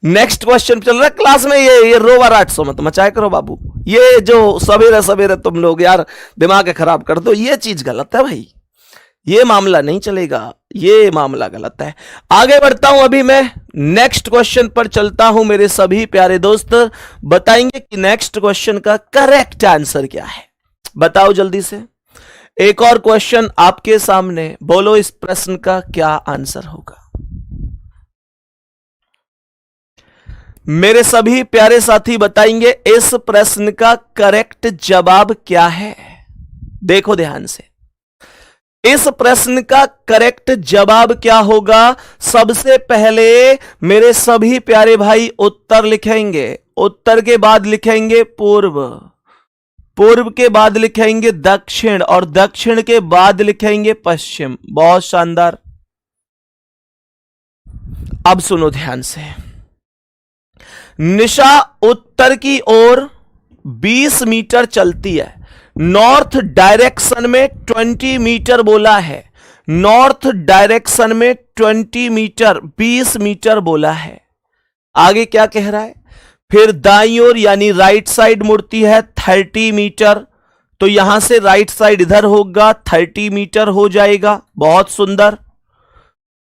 नेक्स्ट क्वेश्चन चल रहा है क्लास में। ये रोवर 800 मत मचाया करो बाबू, ये जो सवेरे सवेरे तुम लोग यार दिमाग खराब कर दो, ये चीज गलत है भाई, ये मामला नहीं चलेगा, ये मामला गलत है। आगे बढ़ता हूं, अभी मैं नेक्स्ट क्वेश्चन पर चलता हूं। मेरे सभी प्यारे दोस्त बताएंगे कि नेक्स्ट क्वेश्चन का करेक्ट आंसर क्या है। बताओ जल्दी से। एक और क्वेश्चन आपके सामने, बोलो इस प्रश्न का क्या आंसर होगा। मेरे सभी प्यारे साथी बताएंगे इस प्रश्न का करेक्ट जवाब क्या है। देखो ध्यान से, इस प्रश्न का करेक्ट जवाब क्या होगा। सबसे पहले मेरे सभी प्यारे भाई उत्तर लिखेंगे, उत्तर के बाद लिखेंगे पूर्व, पूर्व के बाद लिखेंगे दक्षिण और दक्षिण के बाद लिखेंगे पश्चिम। बहुत शानदार। अब सुनो ध्यान से, निशा उत्तर की ओर 20 मीटर चलती है, नॉर्थ डायरेक्शन में 20 मीटर बोला है, नॉर्थ डायरेक्शन में 20 मीटर 20 मीटर बोला है। आगे क्या कह रहा है, फिर दाईं ओर यानी राइट साइड मुड़ती है 30 मीटर, तो यहां से राइट साइड इधर होगा 30 मीटर हो जाएगा। बहुत सुंदर।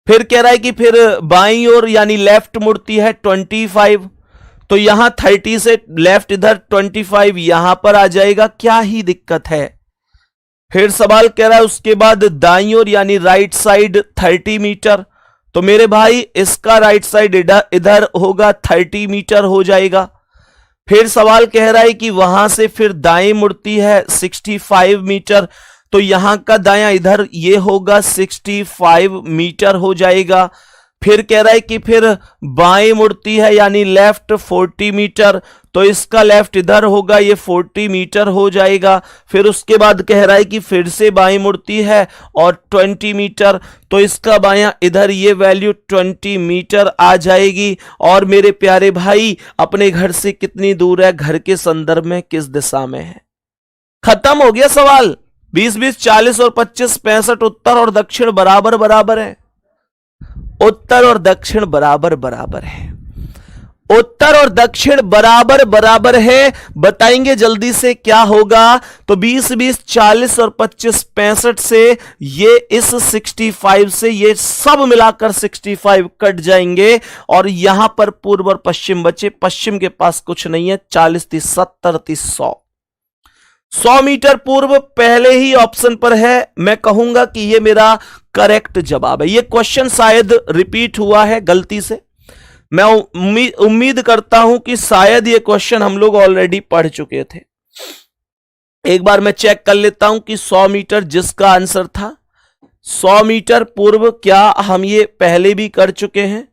फिर कह रहा है कि फिर बाईं ओर यानी लेफ्ट मुड़ती है 25, तो यहां 30 से लेफ्ट इधर 25 यहां पर आ जाएगा, क्या ही दिक्कत है। फिर सवाल कह रहा है उसके बाद दाईं ओर यानी राइट साइड 30 मीटर, तो मेरे भाई इसका राइट साइड इधर होगा 30 मीटर हो जाएगा। फिर सवाल कह रहा है कि वहां से फिर दाएं मुड़ती है 65 मीटर, तो यहां का दायां इधर ये होगा 65 मीटर हो जाएगा। फिर कह रहा है कि फिर बाएं मुड़ती है यानी लेफ्ट 40 मीटर, तो इसका लेफ्ट इधर होगा, ये 40 मीटर हो जाएगा। फिर उसके बाद कह रहा है कि फिर से बाएं मुड़ती है और 20 मीटर, तो इसका बायां इधर ये वैल्यू 20 मीटर आ जाएगी। और मेरे प्यारे भाई अपने घर से कितनी दूर है, घर के संदर्भ में किस दिशा में है। खत्म हो गया सवाल। 20 20 40 और 25 65, उत्तर और दक्षिण बराबर बराबर है, उत्तर और दक्षिण बराबर बराबर है, उत्तर और दक्षिण बराबर बराबर है। बताएंगे जल्दी से क्या होगा। तो 20 20 40 और 25 65 से ये इस 65 से ये सब मिलाकर 65 कट जाएंगे और यहां पर पूर्व और पश्चिम बचे। पश्चिम के पास कुछ नहीं है। 40 30 70 30 100 मीटर पूर्व पहले ही ऑप्शन पर है। मैं कहूंगा कि यह मेरा करेक्ट जवाब है। यह क्वेश्चन शायद रिपीट हुआ है गलती से। मैं उम्मीद करता हूं कि शायद यह क्वेश्चन हम लोग ऑलरेडी पढ़ चुके थे। एक बार मैं चेक कर लेता हूं कि 100 मीटर जिसका आंसर था, 100 मीटर पूर्व, क्या हम ये पहले भी कर चुके हैं।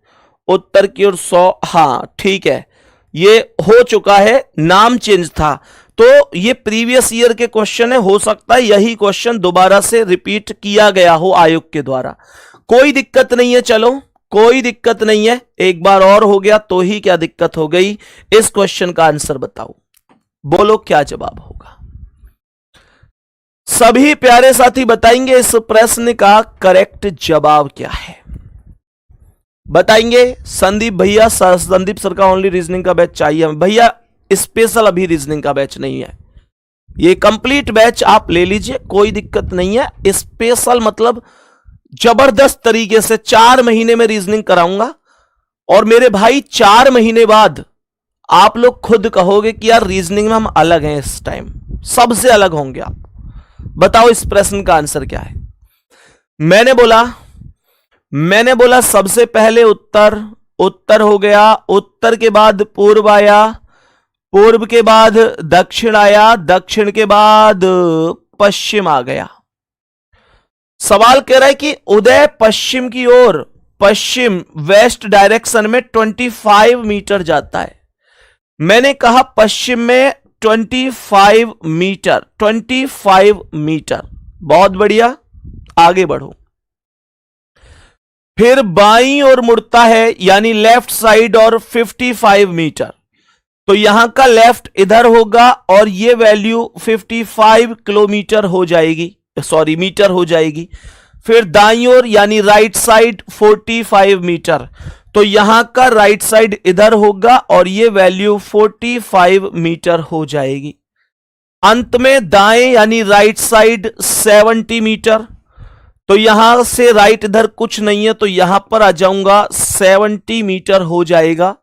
उत्तर की ओर 100, हां ठीक है। ये हो चुका है, नाम चेंज था। तो ये प्रीवियस ईयर के क्वेश्चन है, हो सकता है यही क्वेश्चन दोबारा से रिपीट किया गया हो आयोग के द्वारा। कोई दिक्कत नहीं है, चलो कोई दिक्कत नहीं है, एक बार और हो गया तो ही क्या दिक्कत हो गई। इस क्वेश्चन का आंसर बताओ, बोलो क्या जवाब होगा। सभी प्यारे साथी बताएंगे इस प्रश्न का करेक्ट जवाब क्या है, बताएंगे। संदीप भैया, संदीप सर का ओनली रीजनिंग का बैच चाहिए भैया, स्पेशल अभी रीजनिंग का बैच नहीं है, ये कंप्लीट बैच आप ले लीजिए, कोई दिक्कत नहीं है। स्पेशल मतलब जबरदस्त तरीके से 4 महीने में रीजनिंग कराऊंगा, और मेरे भाई 4 महीने बाद आप लोग खुद कहोगे कि यार रीजनिंग में हम अलग हैं, इस टाइम सबसे अलग होंगे आप। बताओ इस प्रश्न का आंसर क्या है। मैंने बोला सबसे पहले उत्तर हो गया, उत्तर के बाद पूर्व आया, पूर्व के बाद दक्षिण आया, दक्षिण के बाद पश्चिम आ गया। सवाल कह रहा है कि उदय पश्चिम की ओर, पश्चिम वेस्ट डायरेक्शन में 25 मीटर जाता है। मैंने कहा पश्चिम में 25 मीटर, 25 मीटर, बहुत बढ़िया, आगे बढ़ो। फिर बाईं ओर मुड़ता है यानी लेफ्ट साइड और 55 मीटर, तो यहां का लेफ्ट इधर होगा और ये वैल्यू 55 किलोमीटर हो जाएगी, सॉरी मीटर हो जाएगी। फिर दाईं ओर यानी राइट साइड 45 मीटर, तो यहां का राइट साइड इधर होगा और ये वैल्यू 45 मीटर हो जाएगी। अंत में दाएं यानी राइट साइड 70 मीटर, तो यहां से राइट इधर कुछ नहीं है, तो यहां पर आ जाऊंगा 70 मीटर हो जाएगा।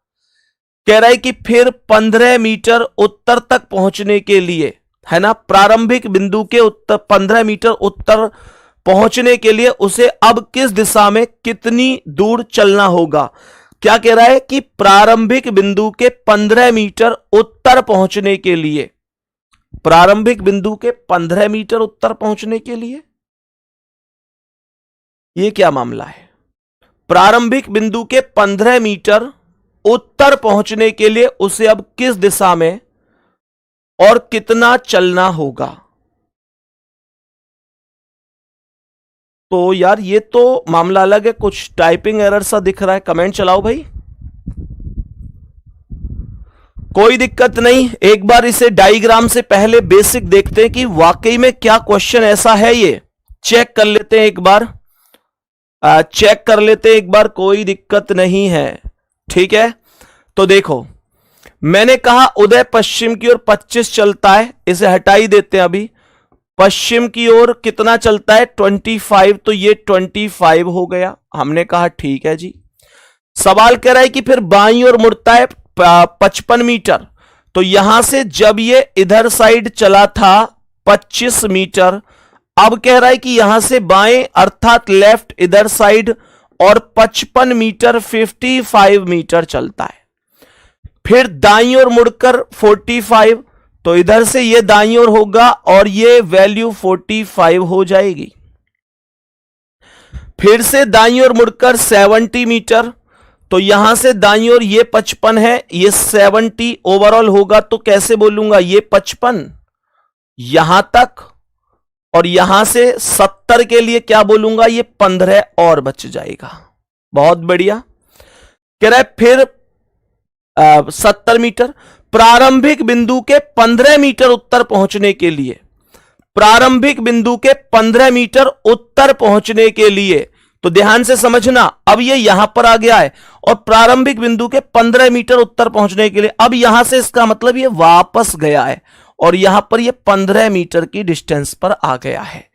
कह रहा है कि फिर 15 मीटर उत्तर तक पहुंचने के लिए, है ना, प्रारंभिक बिंदु के उत्तर 15 मीटर उत्तर पहुंचने के लिए उसे अब किस दिशा में कितनी दूर चलना होगा। क्या कह रहा है कि प्रारंभिक बिंदु के 15 मीटर उत्तर पहुंचने के लिए, प्रारंभिक बिंदु के 15 मीटर उत्तर पहुंचने के लिए, यह क्या मामला है। प्रारंभिक बिंदु के 15 मीटर उत्तर पहुंचने के लिए उसे अब किस दिशा में और कितना चलना होगा। तो यार ये तो मामला अलग है, कुछ टाइपिंग एरर सा दिख रहा है, कमेंट चलाओ भाई। कोई दिक्कत नहीं, एक बार इसे डायग्राम से पहले बेसिक देखते हैं कि वाकई में क्या क्वेश्चन ऐसा है, ये चेक कर लेते हैं एक बार, चेक कर लेते हैं एक बार, कोई दिक्कत नहीं है, ठीक है। तो देखो मैंने कहा उदय पश्चिम की ओर 25 चलता है, इसे हटा ही देते हैं अभी। पश्चिम की ओर कितना चलता है 25, तो ये 25 हो गया, हमने कहा ठीक है जी। सवाल कह रहा है कि फिर बाईं ओर मुड़ता है 55 मीटर, तो यहां से जब ये इधर साइड चला था 25 मीटर, अब कह रहा है कि यहां से बाएं अर्थात लेफ्ट इधर साइड और 55 मीटर 55 मीटर चलता है। फिर दाईं ओर मुड़कर 45, तो इधर से ये दाईं ओर होगा और ये वैल्यू 45 हो जाएगी। फिर से दाईं ओर मुड़कर 70 मीटर, तो यहां से दाईं ओर ये 55 है, ये 70 ओवरऑल होगा, तो कैसे बोलूंगा ये 55 यहां तक, और यहां से 70 के लिए क्या बोलूंगा, ये 15 और बच जाएगा। बहुत बढ़िया। कह रहा है फिर 70 मीटर, प्रारंभिक बिंदु के 15 मीटर उत्तर पहुंचने के लिए, प्रारंभिक बिंदु के 15 मीटर उत्तर पहुंचने के लिए, तो ध्यान से समझना, अब ये यहां पर आ गया है और प्रारंभिक बिंदु के 15 मीटर उत्तर पहुंचने के लिए, अब यहां से इसका मतलब ये वापस गया है और यहां पर ये 15 मीटर की डिस्टेंस पर आ गया है।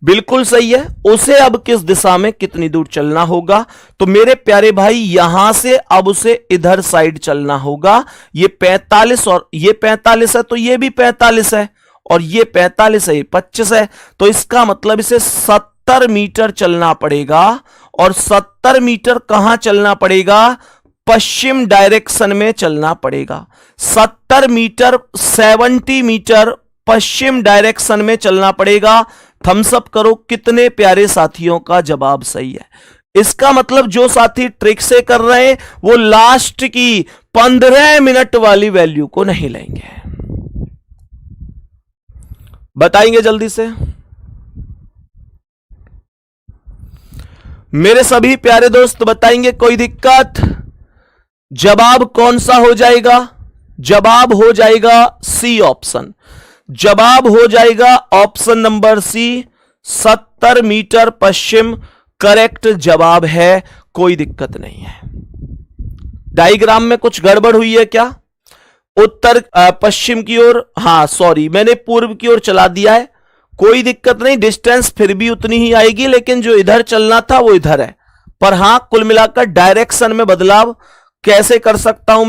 बिल्कुल सही है। उसे अब किस दिशा में कितनी दूर चलना होगा, तो मेरे प्यारे भाई यहां से अब उसे इधर साइड चलना होगा। ये 45 और ये 45 है, तो ये भी 45 है, और ये 45 है, ये 25 है, तो इसका मतलब इसे 70 मीटर चलना पड़ेगा। और 70 मीटर कहां चलना पड़ेगा, पश्चिम डायरेक्शन में चलना पड़ेगा। 70 मीटर 70 मीटर पश्चिम डायरेक्शन में चलना पड़ेगा। थम्स अप करो कितने प्यारे साथियों का जवाब सही है। इसका मतलब जो साथी ट्रिक से कर रहे हैं वो लास्ट की 15 मिनट वाली वैल्यू को नहीं लेंगे। बताएंगे जल्दी से मेरे सभी प्यारे दोस्त, बताएंगे कोई दिक्कत? जवाब कौन सा हो जाएगा? जवाब हो जाएगा सी ऑप्शन। जवाब हो जाएगा ऑप्शन नंबर सी, 70 मीटर पश्चिम करेक्ट जवाब है। कोई दिक्कत नहीं है। डायग्राम में कुछ गड़बड़ हुई है क्या? उत्तर पश्चिम की ओर, हां सॉरी मैंने पूर्व की ओर चला दिया है। कोई दिक्कत नहीं, डिस्टेंस फिर भी उतनी ही आएगी, लेकिन जो इधर चलना था वो इधर है। पर हां कुल मिलाकर डायरेक्शन में बदलाव कैसे कर सकता हूं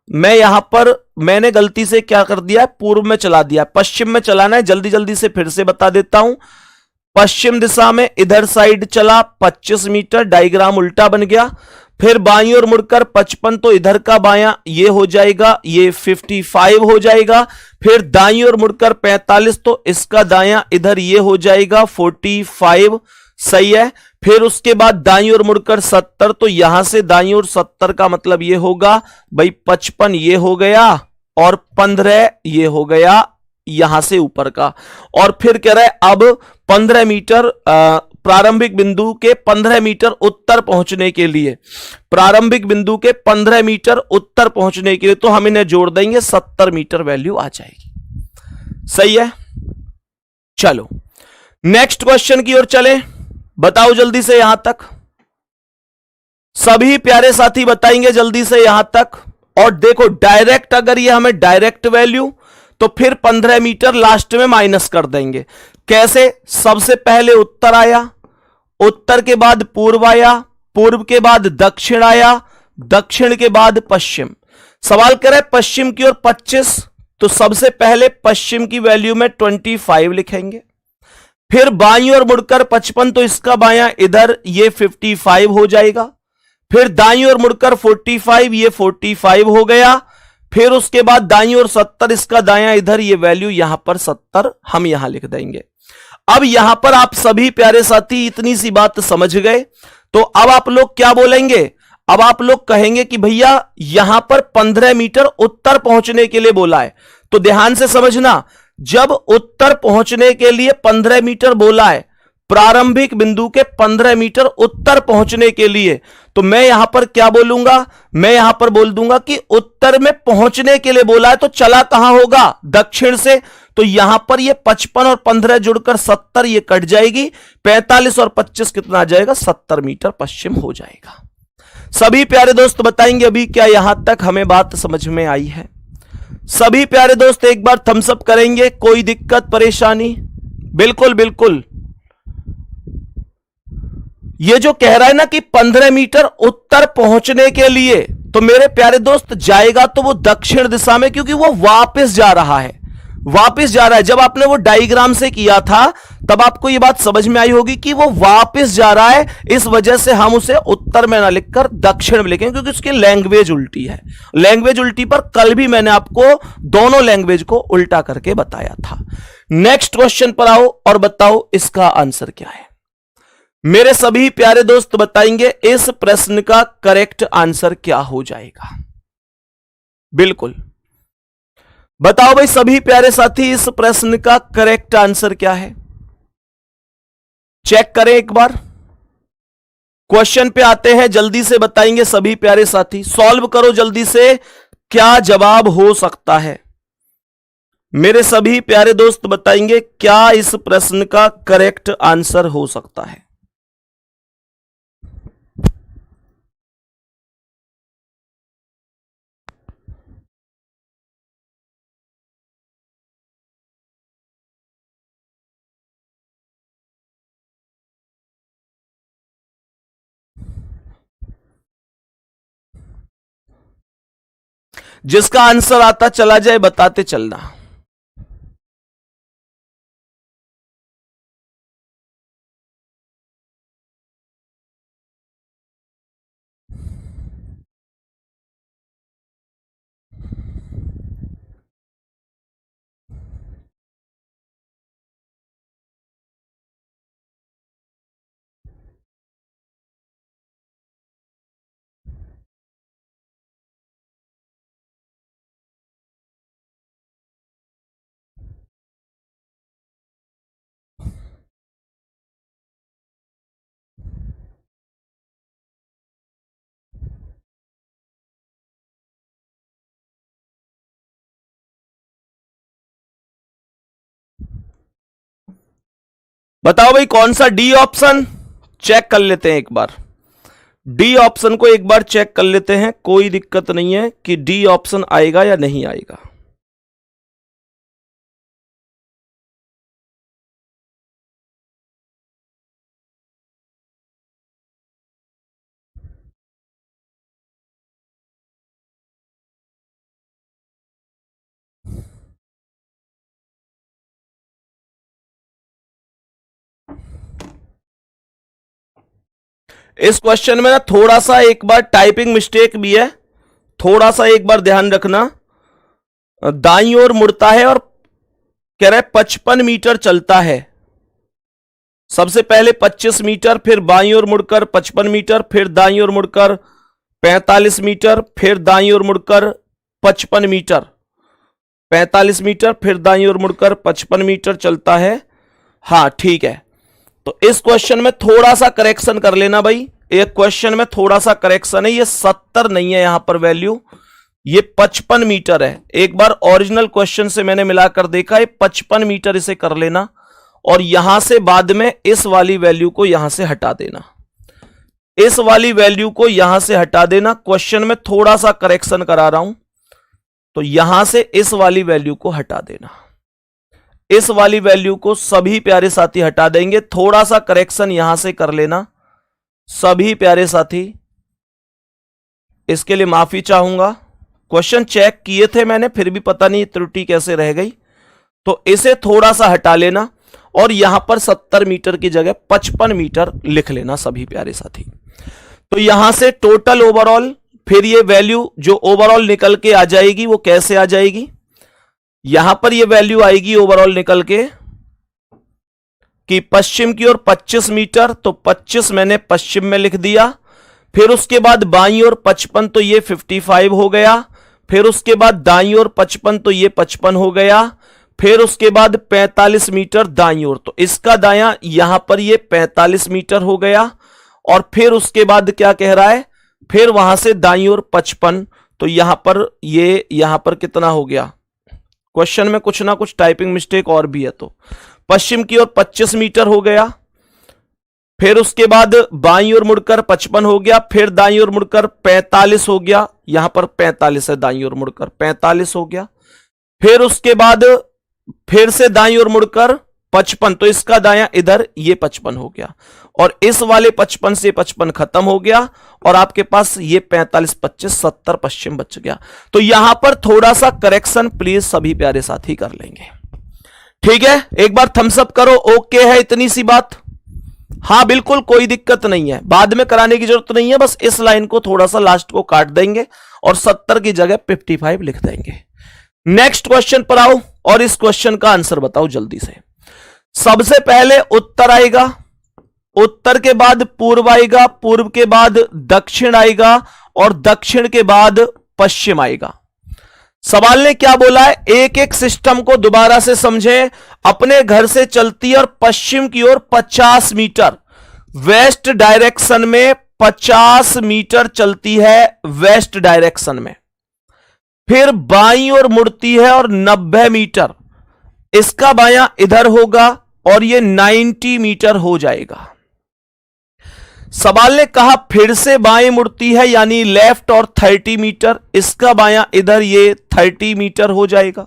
मैं यहां पर मैंने गलती से क्या कर दिया है, पूर्व में चला दिया, पश्चिम में चलाना है। जल्दी जल्दी से फिर से बता देता हूं। पश्चिम दिशा में इधर साइड चला 25 मीटर, डायग्राम उल्टा बन गया। फिर बाईं ओर मुड़कर 55, तो इधर का बायां ये हो जाएगा, ये 55 हो जाएगा। फिर दाईं ओर मुड़कर 45, तो इसका दायां इधर ये हो जाएगा 45। सही है। फिर उसके बाद दाईं ओर मुड़कर 70, तो यहां से दाईं ओर 70 का मतलब ये होगा भाई 55 ये हो गया और 15 ये हो गया यहां से ऊपर का। और फिर कह रहा है अब 15 मीटर प्रारंभिक बिंदु के 15 मीटर उत्तर पहुंचने के लिए, प्रारंभिक बिंदु के 15 मीटर उत्तर पहुंचने के लिए, तो हम इन्हें जोड़ देंगे 70 मीटर वैल्यू आ जाएगी। सही है। चलो नेक्स्ट क्वेश्चन की ओर चलें। बताओ जल्दी से यहां तक, सभी प्यारे साथी बताएंगे जल्दी से यहां तक। और देखो डायरेक्ट, अगर ये हमें डायरेक्ट वैल्यू, तो फिर 15 मीटर लास्ट में माइनस कर देंगे। कैसे? सबसे पहले उत्तर आया, उत्तर के बाद पूर्व आया, पूर्व के बाद दक्षिण आया, दक्षिण के बाद पश्चिम। सवाल कर रहा है पश्चिम की ओर 25, तो सबसे पहले पश्चिम की वैल्यू में 25 लिखेंगे। फिर बाईं ओर मुड़कर 55, तो इसका बायां इधर ये 55 हो जाएगा। फिर दाईं ओर मुड़कर 45, ये 45 हो गया। फिर उसके बाद दाईं ओर 70, इसका दायां इधर ये वैल्यू यहां पर 70 हम यहां लिख देंगे। अब यहां पर आप सभी प्यारे साथी इतनी सी बात समझ गए, तो अब आप लोग क्या बोलेंगे? अब आप लोग कहेंगे कि भैया यहां पर 15 मीटर उत्तर पहुंचने के लिए बोला है। तो ध्यान से समझना, जब उत्तर पहुंचने के लिए 15 मीटर बोला है, प्रारंभिक बिंदु के 15 मीटर उत्तर पहुंचने के लिए, तो मैं यहां पर क्या बोलूंगा? मैं यहां पर बोल दूंगा कि उत्तर में पहुंचने के लिए बोला है, तो चला कहां होगा? दक्षिण से। तो यहां पर ये 55 और 15 जुड़कर 70 ये कट जाएगी, 45 और 25 कितना आ जाएगा? 70 मीटर पश्चिम हो जाएगा। सभी प्यारे दोस्त बताएंगे अभी क्या यहां तक हमें बात समझ में आई है? सभी प्यारे दोस्त एक बार थम्स अप करेंगे। कोई दिक्कत परेशानी? बिल्कुल बिल्कुल। ये जो कह रहा है ना कि 15 मीटर उत्तर पहुंचने के लिए, तो मेरे प्यारे दोस्त जाएगा तो वो दक्षिण दिशा में, क्योंकि वो वापस जा रहा है, वापस जा रहा है। जब आपने वो डायग्राम से किया था तब आपको ये बात समझ में आई होगी कि वो वापस जा रहा है, इस वजह से हम उसे उत्तर में ना लिखकर दक्षिण में लिखेंगे, क्योंकि उसकी लैंग्वेज उल्टी है। लैंग्वेज उल्टी पर कल भी मैंने आपको दोनों लैंग्वेज को उल्टा करके बताया था। नेक्स्ट क्वेश्चन पर आओ और बताओ इसका आंसर क्या है। मेरे सभी प्यारे दोस्त बताएंगे इस प्रश्न का करेक्ट आंसर क्या हो जाएगा। बिल्कुल बताओ भाई सभी प्यारे साथी, इस प्रश्न का करेक्ट आंसर क्या है? चेक करें एक बार। क्वेश्चन पे आते हैं, जल्दी से बताएंगे सभी प्यारे साथी, सॉल्व करो जल्दी से, क्या जवाब हो सकता है? मेरे सभी प्यारे दोस्त बताएंगे क्या इस प्रश्न का करेक्ट आंसर हो सकता है? जिसका आंसर आता चला जाए बताते चलना। बताओ भाई कौन सा डी ऑप्शन, चेक कर लेते हैं एक बार। डी ऑप्शन को एक बार चेक कर लेते हैं, कोई दिक्कत नहीं है कि डी ऑप्शन आएगा या नहीं आएगा। इस क्वेश्चन में ना थोड़ा सा एक बार टाइपिंग मिस्टेक भी है, थोड़ा सा एक बार ध्यान रखना। दाईं ओर मुड़ता है और कह रहा है 55 मीटर चलता है। सबसे पहले 25 मीटर, फिर बाईं ओर मुड़कर 55 मीटर, फिर दाईं ओर मुड़कर 45 मीटर, फिर दाईं ओर मुड़कर 55 मीटर, 45 मीटर, फिर दाईं ओर मुड़कर 55 मीटर चलता है। हाँ ठीक है, तो इस क्वेश्चन में थोड़ा सा करेक्शन कर लेना भाई। एक क्वेश्चन में थोड़ा सा करेक्शन है, ये 70 नहीं है यहां पर वैल्यू, ये 55 मीटर है। एक बार ओरिजिनल क्वेश्चन से मैंने मिलाकर देखा, ये 55 मीटर इसे कर लेना और यहां से बाद में इस वाली वैल्यू को यहां से हटा देना, इस वाली वैल्यू को यहां से हटा देना। क्वेश्चन में थोड़ा सा करेक्शन करा रहा हूं, तो यहां से इस वाली वैल्यू को हटा देना, इस वाली वैल्यू को सभी प्यारे साथी हटा देंगे। थोड़ा सा करेक्शन यहां से कर लेना सभी प्यारे साथी, इसके लिए माफी चाहूंगा। क्वेश्चन चेक किए थे मैंने, फिर भी पता नहीं त्रुटि कैसे रह गई, तो इसे थोड़ा सा हटा लेना और यहां पर 70 मीटर की जगह 55 मीटर लिख लेना सभी प्यारे साथी। तो यहां से टोटल ओवरऑल, फिर ये वैल्यू जो ओवरऑल निकल के आ जाएगी वो कैसे आ जाएगी, यहां पर ये वैल्यू आएगी ओवरऑल निकल के कि पश्चिम की ओर 25 मीटर, तो 25 मैंने पश्चिम में लिख दिया। फिर उसके बाद बाईं ओर 55, तो ये 55 हो गया। फिर उसके बाद दाईं ओर 55, तो ये 55 हो गया। फिर उसके बाद 45 मीटर दाईं ओर, तो इसका दायां यहां पर ये 45 मीटर हो गया। और फिर उसके बाद क्या कह रहा है, फिर वहां से दाईं ओर 55, तो यहां पर ये यहां पर कितना हो गया, क्वेश्चन में कुछ ना कुछ टाइपिंग मिस्टेक और भी है, तो पश्चिम की ओर 25 मीटर हो गया। फिर उसके बाद बाईं ओर मुड़कर 55 हो गया, फिर दाईं ओर मुड़कर 45 हो गया, यहां पर 45 है, दाईं ओर मुड़कर 45 हो गया। फिर उसके बाद फिर से दाईं ओर मुड़कर 55, तो इसका दायां इधर ये 55 हो गया और इस वाले 55 से 55 खत्म हो गया और आपके पास ये 45 25 70 पश्चिम बच गया। तो यहां पर थोड़ा सा करेक्शन प्लीज सभी प्यारे साथी कर लेंगे, ठीक है। एक बार थम्स अप करो, ओके है इतनी सी बात। हाँ बिल्कुल कोई दिक्कत नहीं है, बाद में कराने की जरूरत नहीं है, बस इस लाइन को थोड़ा सा लास्ट को काट देंगे और 70 की जगह 55 लिख देंगे। नेक्स्ट क्वेश्चन पर आओ और इस क्वेश्चन का आंसर बताओ जल्दी से। सबसे पहले उत्तर आएगा, उत्तर के बाद पूर्व आएगा, पूर्व के बाद दक्षिण आएगा और दक्षिण के बाद पश्चिम आएगा। सवाल ने क्या बोला है, एक एक सिस्टम को दोबारा से समझें। अपने घर से चलती है और पश्चिम की ओर 50 मीटर, वेस्ट डायरेक्शन में 50 मीटर चलती है वेस्ट डायरेक्शन में, फिर बाईं ओर मुड़ती है और 90 मीटर, इसका बायां इधर होगा और ये 90 मीटर हो जाएगा। सवाल ने कहा फिर से बाएं मुड़ती है यानी लेफ्ट और 30 मीटर, इसका बायां इधर ये 30 मीटर हो जाएगा।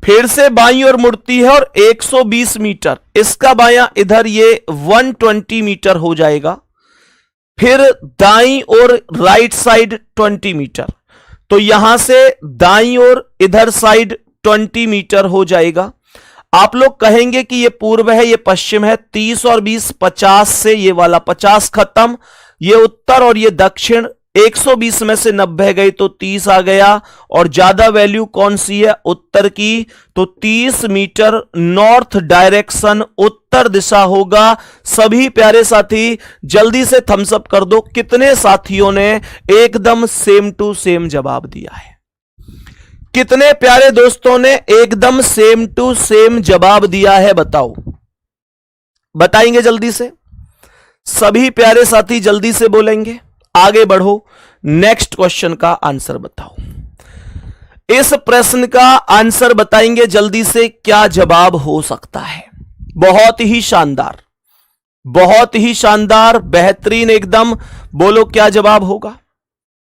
फिर से बाईं ओर मुड़ती है और 120 मीटर, इसका बायां इधर ये 120 मीटर हो जाएगा। फिर दाईं ओर राइट साइड 20 मीटर, तो यहां से दाईं ओर इधर साइड 20 मीटर हो जाएगा। आप लोग कहेंगे कि ये पूर्व है ये पश्चिम है, 30 और 20 50 से ये वाला 50 खत्म, ये उत्तर और ये दक्षिण। 120 में से 90 गई तो 30 आ गया और ज्यादा वैल्यू कौन सी है, उत्तर की, तो 30 मीटर नॉर्थ डायरेक्शन उत्तर दिशा होगा। सभी प्यारे साथी जल्दी से थम्स अप कर दो, कितने साथियों ने एकदम सेम टू सेम जवाब दिया है, कितने प्यारे दोस्तों ने एकदम सेम टू सेम जवाब दिया है, बताओ, बताएंगे जल्दी से। सभी प्यारे साथी जल्दी से बोलेंगे, आगे बढ़ो। नेक्स्ट क्वेश्चन का आंसर बताओ, इस प्रश्न का आंसर बताएंगे जल्दी से, क्या जवाब हो सकता है। बहुत ही शानदार, बहुत ही शानदार, बेहतरीन एकदम। बोलो क्या जवाब होगा।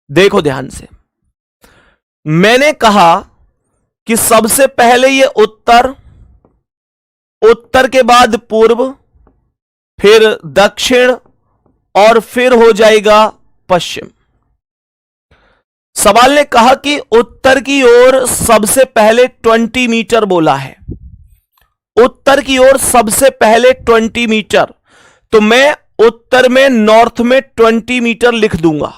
देखो ध्यान से, मैंने कहा कि सबसे पहले ये उत्तर, उत्तर के बाद पूर्व, फिर दक्षिण और फिर हो जाएगा पश्चिम। सवाल ने कहा कि उत्तर की ओर सबसे पहले 20 मीटर बोला है, उत्तर की ओर सबसे पहले 20 मीटर, तो मैं उत्तर में नॉर्थ में 20 मीटर लिख दूंगा।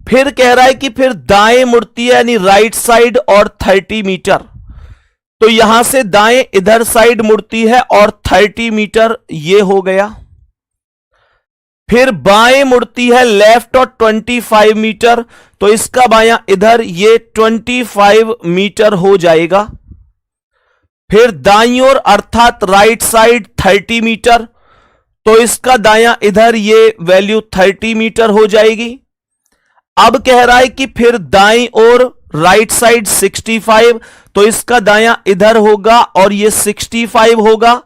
फिर कह रहा है कि फिर दाएं मुड़ती है यानी राइट साइड और 30 मीटर, तो यहां से दाएं इधर साइड मुड़ती है और 30 मीटर ये हो गया। फिर बाएं मुड़ती है लेफ्ट और 25 मीटर, तो इसका बायां इधर ये 25 मीटर हो जाएगा। फिर दाईं ओर अर्थात राइट साइड 30 मीटर, तो इसका दायां इधर ये वैल्यू 30 मीटर हो जाएगी। अब कह रहा है कि फिर दाईं ओर राइट साइड 65, तो इसका दायां इधर होगा और ये 65 होगा।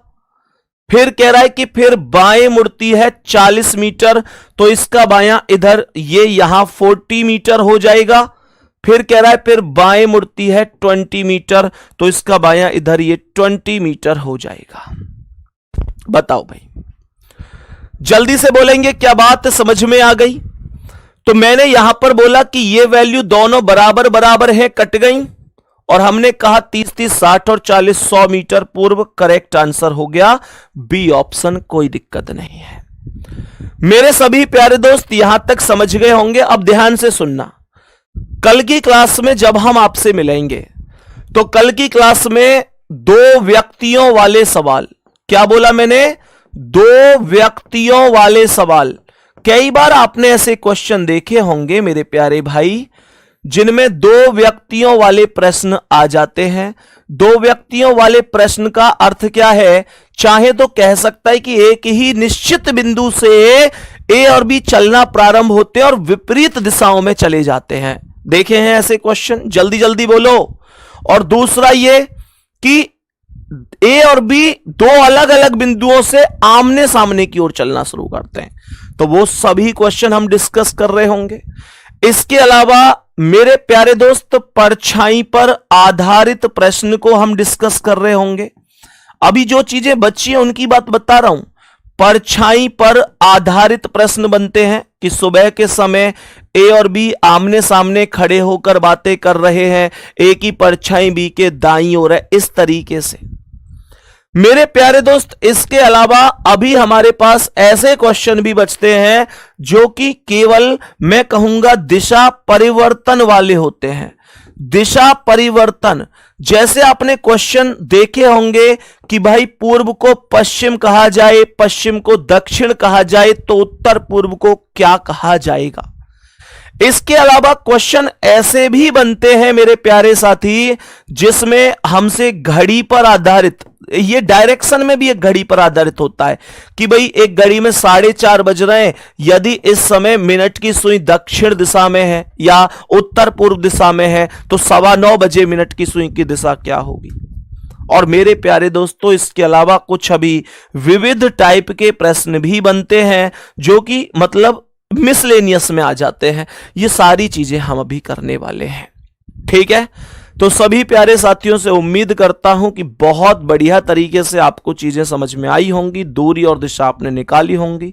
फिर कह रहा है कि फिर बाएं मुड़ती है 40 मीटर, तो इसका बायां इधर ये यहां 40 मीटर हो जाएगा। फिर कह रहा है फिर बाएं मुड़ती है 20 मीटर, तो इसका बायां इधर ये 20 मीटर हो जाएगा। बताओ भाई, जल्दी से बोलेंगे, क्या बात समझ में आ गई। तो मैंने यहां पर बोला कि ये वैल्यू दोनों बराबर बराबर है, कट गई, और हमने कहा 30-30 60 और 40 100 मीटर पूर्व। करेक्ट आंसर हो गया बी ऑप्शन, कोई दिक्कत नहीं है। मेरे सभी प्यारे दोस्त यहां तक समझ गए होंगे। अब ध्यान से सुनना, कल की क्लास में जब हम आपसे मिलेंगे तो कल की क्लास में 2 व्यक्तियों वाले सवाल, क्या बोला मैंने, 2 व्यक्तियों वाले सवाल। कई बार आपने ऐसे क्वेश्चन देखे होंगे मेरे प्यारे भाई जिनमें 2 व्यक्तियों वाले प्रश्न आ जाते हैं। 2 व्यक्तियों वाले प्रश्न का अर्थ क्या है, चाहे तो कह सकता है कि एक ही निश्चित बिंदु से ए और बी चलना प्रारंभ होते हैं और विपरीत दिशाओं में चले जाते हैं। देखे हैं ऐसे क्वेश्चन, जल्दी जल्दी बोलो। और दूसरा ये कि ए और बी 2 अलग अलग बिंदुओं से आमने सामने की ओर चलना शुरू करते हैं, तो वो सभी क्वेश्चन हम डिस्कस कर रहे होंगे। इसके अलावा मेरे प्यारे दोस्त परछाई पर आधारित प्रश्न को हम डिस्कस कर रहे होंगे। अभी जो चीजें बची हैं उनकी बात बता रहा हूं। परछाई पर आधारित प्रश्न बनते हैं कि सुबह के समय ए और बी आमने सामने खड़े होकर बातें कर रहे हैं, ए की परछाई बी के दाईं ओर है, इस तरीके से। मेरे प्यारे दोस्त इसके अलावा अभी हमारे पास ऐसे क्वेश्चन भी बचते हैं जो कि केवल मैं कहूंगा दिशा परिवर्तन वाले होते हैं। दिशा परिवर्तन, जैसे आपने क्वेश्चन देखे होंगे कि भाई पूर्व को पश्चिम कहा जाए, पश्चिम को दक्षिण कहा जाए, तो उत्तर पूर्व को क्या कहा जाएगा। इसके अलावा क्वेश्चन ऐसे भी बनते हैं मेरे प्यारे साथी जिसमें हमसे घड़ी पर आधारित, ये डायरेक्शन में भी एक घड़ी पर आधारित होता है कि भाई एक घड़ी में 4:30 बज रहे हैं, यदि इस समय मिनट की सुई दक्षिण दिशा में है या उत्तर पूर्व दिशा में है तो 9:15 बजे मिनट की सुई की दिशा क्या होगी। और मेरे प्यारे दोस्तों इसके अलावा कुछ अभी विविध टाइप के प्रश्न भी बनते हैं जो कि मतलब मिसलेनियस में आ जाते हैं। ये सारी चीजें हम अभी करने वाले हैं, ठीक है। तो सभी प्यारे साथियों से उम्मीद करता हूं कि बहुत बढ़िया तरीके से आपको चीजें समझ में आई होंगी, दूरी और दिशा आपने निकाली होंगी।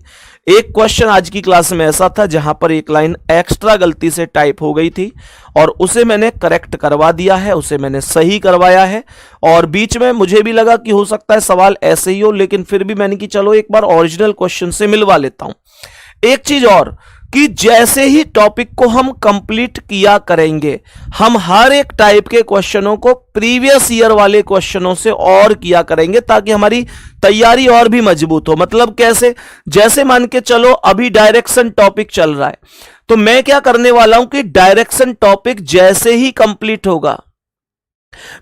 एक क्वेश्चन आज की क्लास में ऐसा था जहां पर एक लाइन एक्स्ट्रा गलती से टाइप हो गई थी और उसे मैंने करेक्ट करवा दिया है, उसे मैंने सही करवाया है। और बीच में मुझे भी लगा कि हो सकता है सवाल ऐसे ही हो, लेकिन फिर भी मैंने कि चलो एक बार ओरिजिनल क्वेश्चन से मिलवा लेता हूं। एक चीज और कि जैसे ही टॉपिक को हम कंप्लीट किया करेंगे, हम हर एक टाइप के क्वेश्चनों को प्रीवियस ईयर वाले क्वेश्चनों से और किया करेंगे ताकि हमारी तैयारी और भी मजबूत हो। मतलब कैसे, जैसे मान के चलो अभी डायरेक्शन टॉपिक चल रहा है, तो मैं क्या करने वाला हूं कि डायरेक्शन टॉपिक जैसे ही कंप्लीट होगा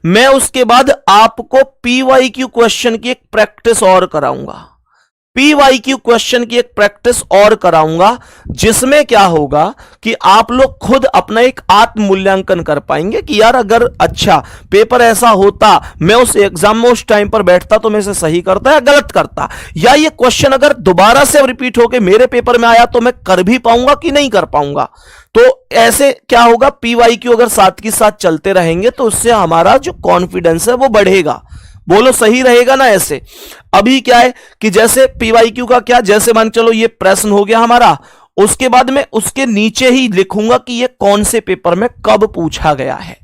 मैं उसके बाद आपको PYQ क्वेश्चन की एक प्रैक्टिस और कराऊंगा। पीवाईक्यू क्वेश्चन की एक प्रैक्टिस और कराऊंगा, जिसमें क्या होगा कि आप लोग खुद अपना एक आत्म मूल्यांकन कर पाएंगे कि यार अगर अच्छा पेपर ऐसा होता, मैं उस एग्जाम में उस टाइम पर बैठता तो मैं इसे सही करता या गलत करता, या ये क्वेश्चन अगर दोबारा से रिपीट होकर मेरे पेपर में आया तो मैं कर भी पाऊंगा कि नहीं कर पाऊंगा। तो ऐसे क्या होगा, पीवाईक्यू अगर साथ के साथ चलते रहेंगे तो उससे हमारा जो कॉन्फिडेंस है वो बढ़ेगा। बोलो सही रहेगा ना। ऐसे अभी क्या है कि जैसे पीवाईक्यू का क्या, जैसे मान चलो ये प्रश्न हो गया हमारा, उसके बाद मैं उसके नीचे ही लिखूंगा कि ये कौन से पेपर में कब पूछा गया है।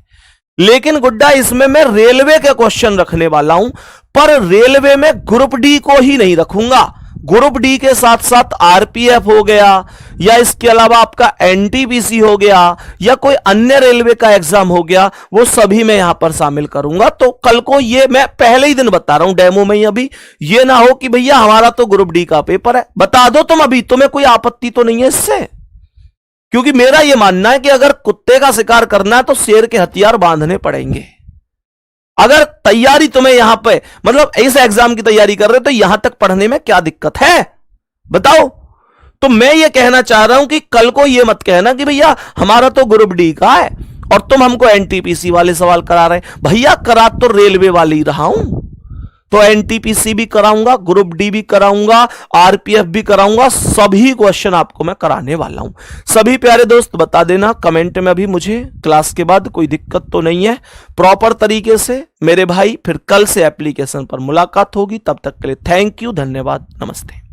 लेकिन गुड्डा इसमें मैं रेलवे के क्वेश्चन रखने वाला हूं, पर रेलवे में ग्रुप डी को ही नहीं रखूंगा। ग्रुप डी के साथ साथ आरपीएफ हो गया, या इसके अलावा आपका एनटीपीसी हो गया, या कोई अन्य रेलवे का एग्जाम हो गया, वो सभी मैं यहां पर शामिल करूंगा। तो कल को ये मैं पहले ही दिन बता रहा हूं डेमो में ही, अभी ये ना हो कि भैया हमारा तो ग्रुप डी का पेपर है, बता दो तुम अभी, तुम्हें कोई आपत्ति तो नहीं है इससे। क्योंकि मेरा यह मानना है कि अगर कुत्ते का शिकार करना है तो शेर के हथियार बांधने पड़ेंगे। अगर तैयारी तुम्हें यहां पे मतलब इस एग्जाम की तैयारी कर रहे हो तो यहां तक पढ़ने में क्या दिक्कत है बताओ। तो मैं ये कहना चाह रहा हूं कि कल को ये मत कहना कि भैया हमारा तो ग्रुप डी का है और तुम हमको एनटीपीसी वाले सवाल करा रहे हैं। भैया करा तो रेलवे वाले ही रहा हूं, तो एनटीपीसी भी कराऊंगा, ग्रुप डी भी कराऊंगा, आरपीएफ भी कराऊंगा, सभी क्वेश्चन आपको मैं कराने वाला हूं। सभी प्यारे दोस्त बता देना कमेंट में अभी मुझे क्लास के बाद कोई दिक्कत तो नहीं है, प्रॉपर तरीके से मेरे भाई। फिर कल से एप्लीकेशन पर मुलाकात होगी, तब तक के लिए थैंक यू, धन्यवाद, नमस्ते।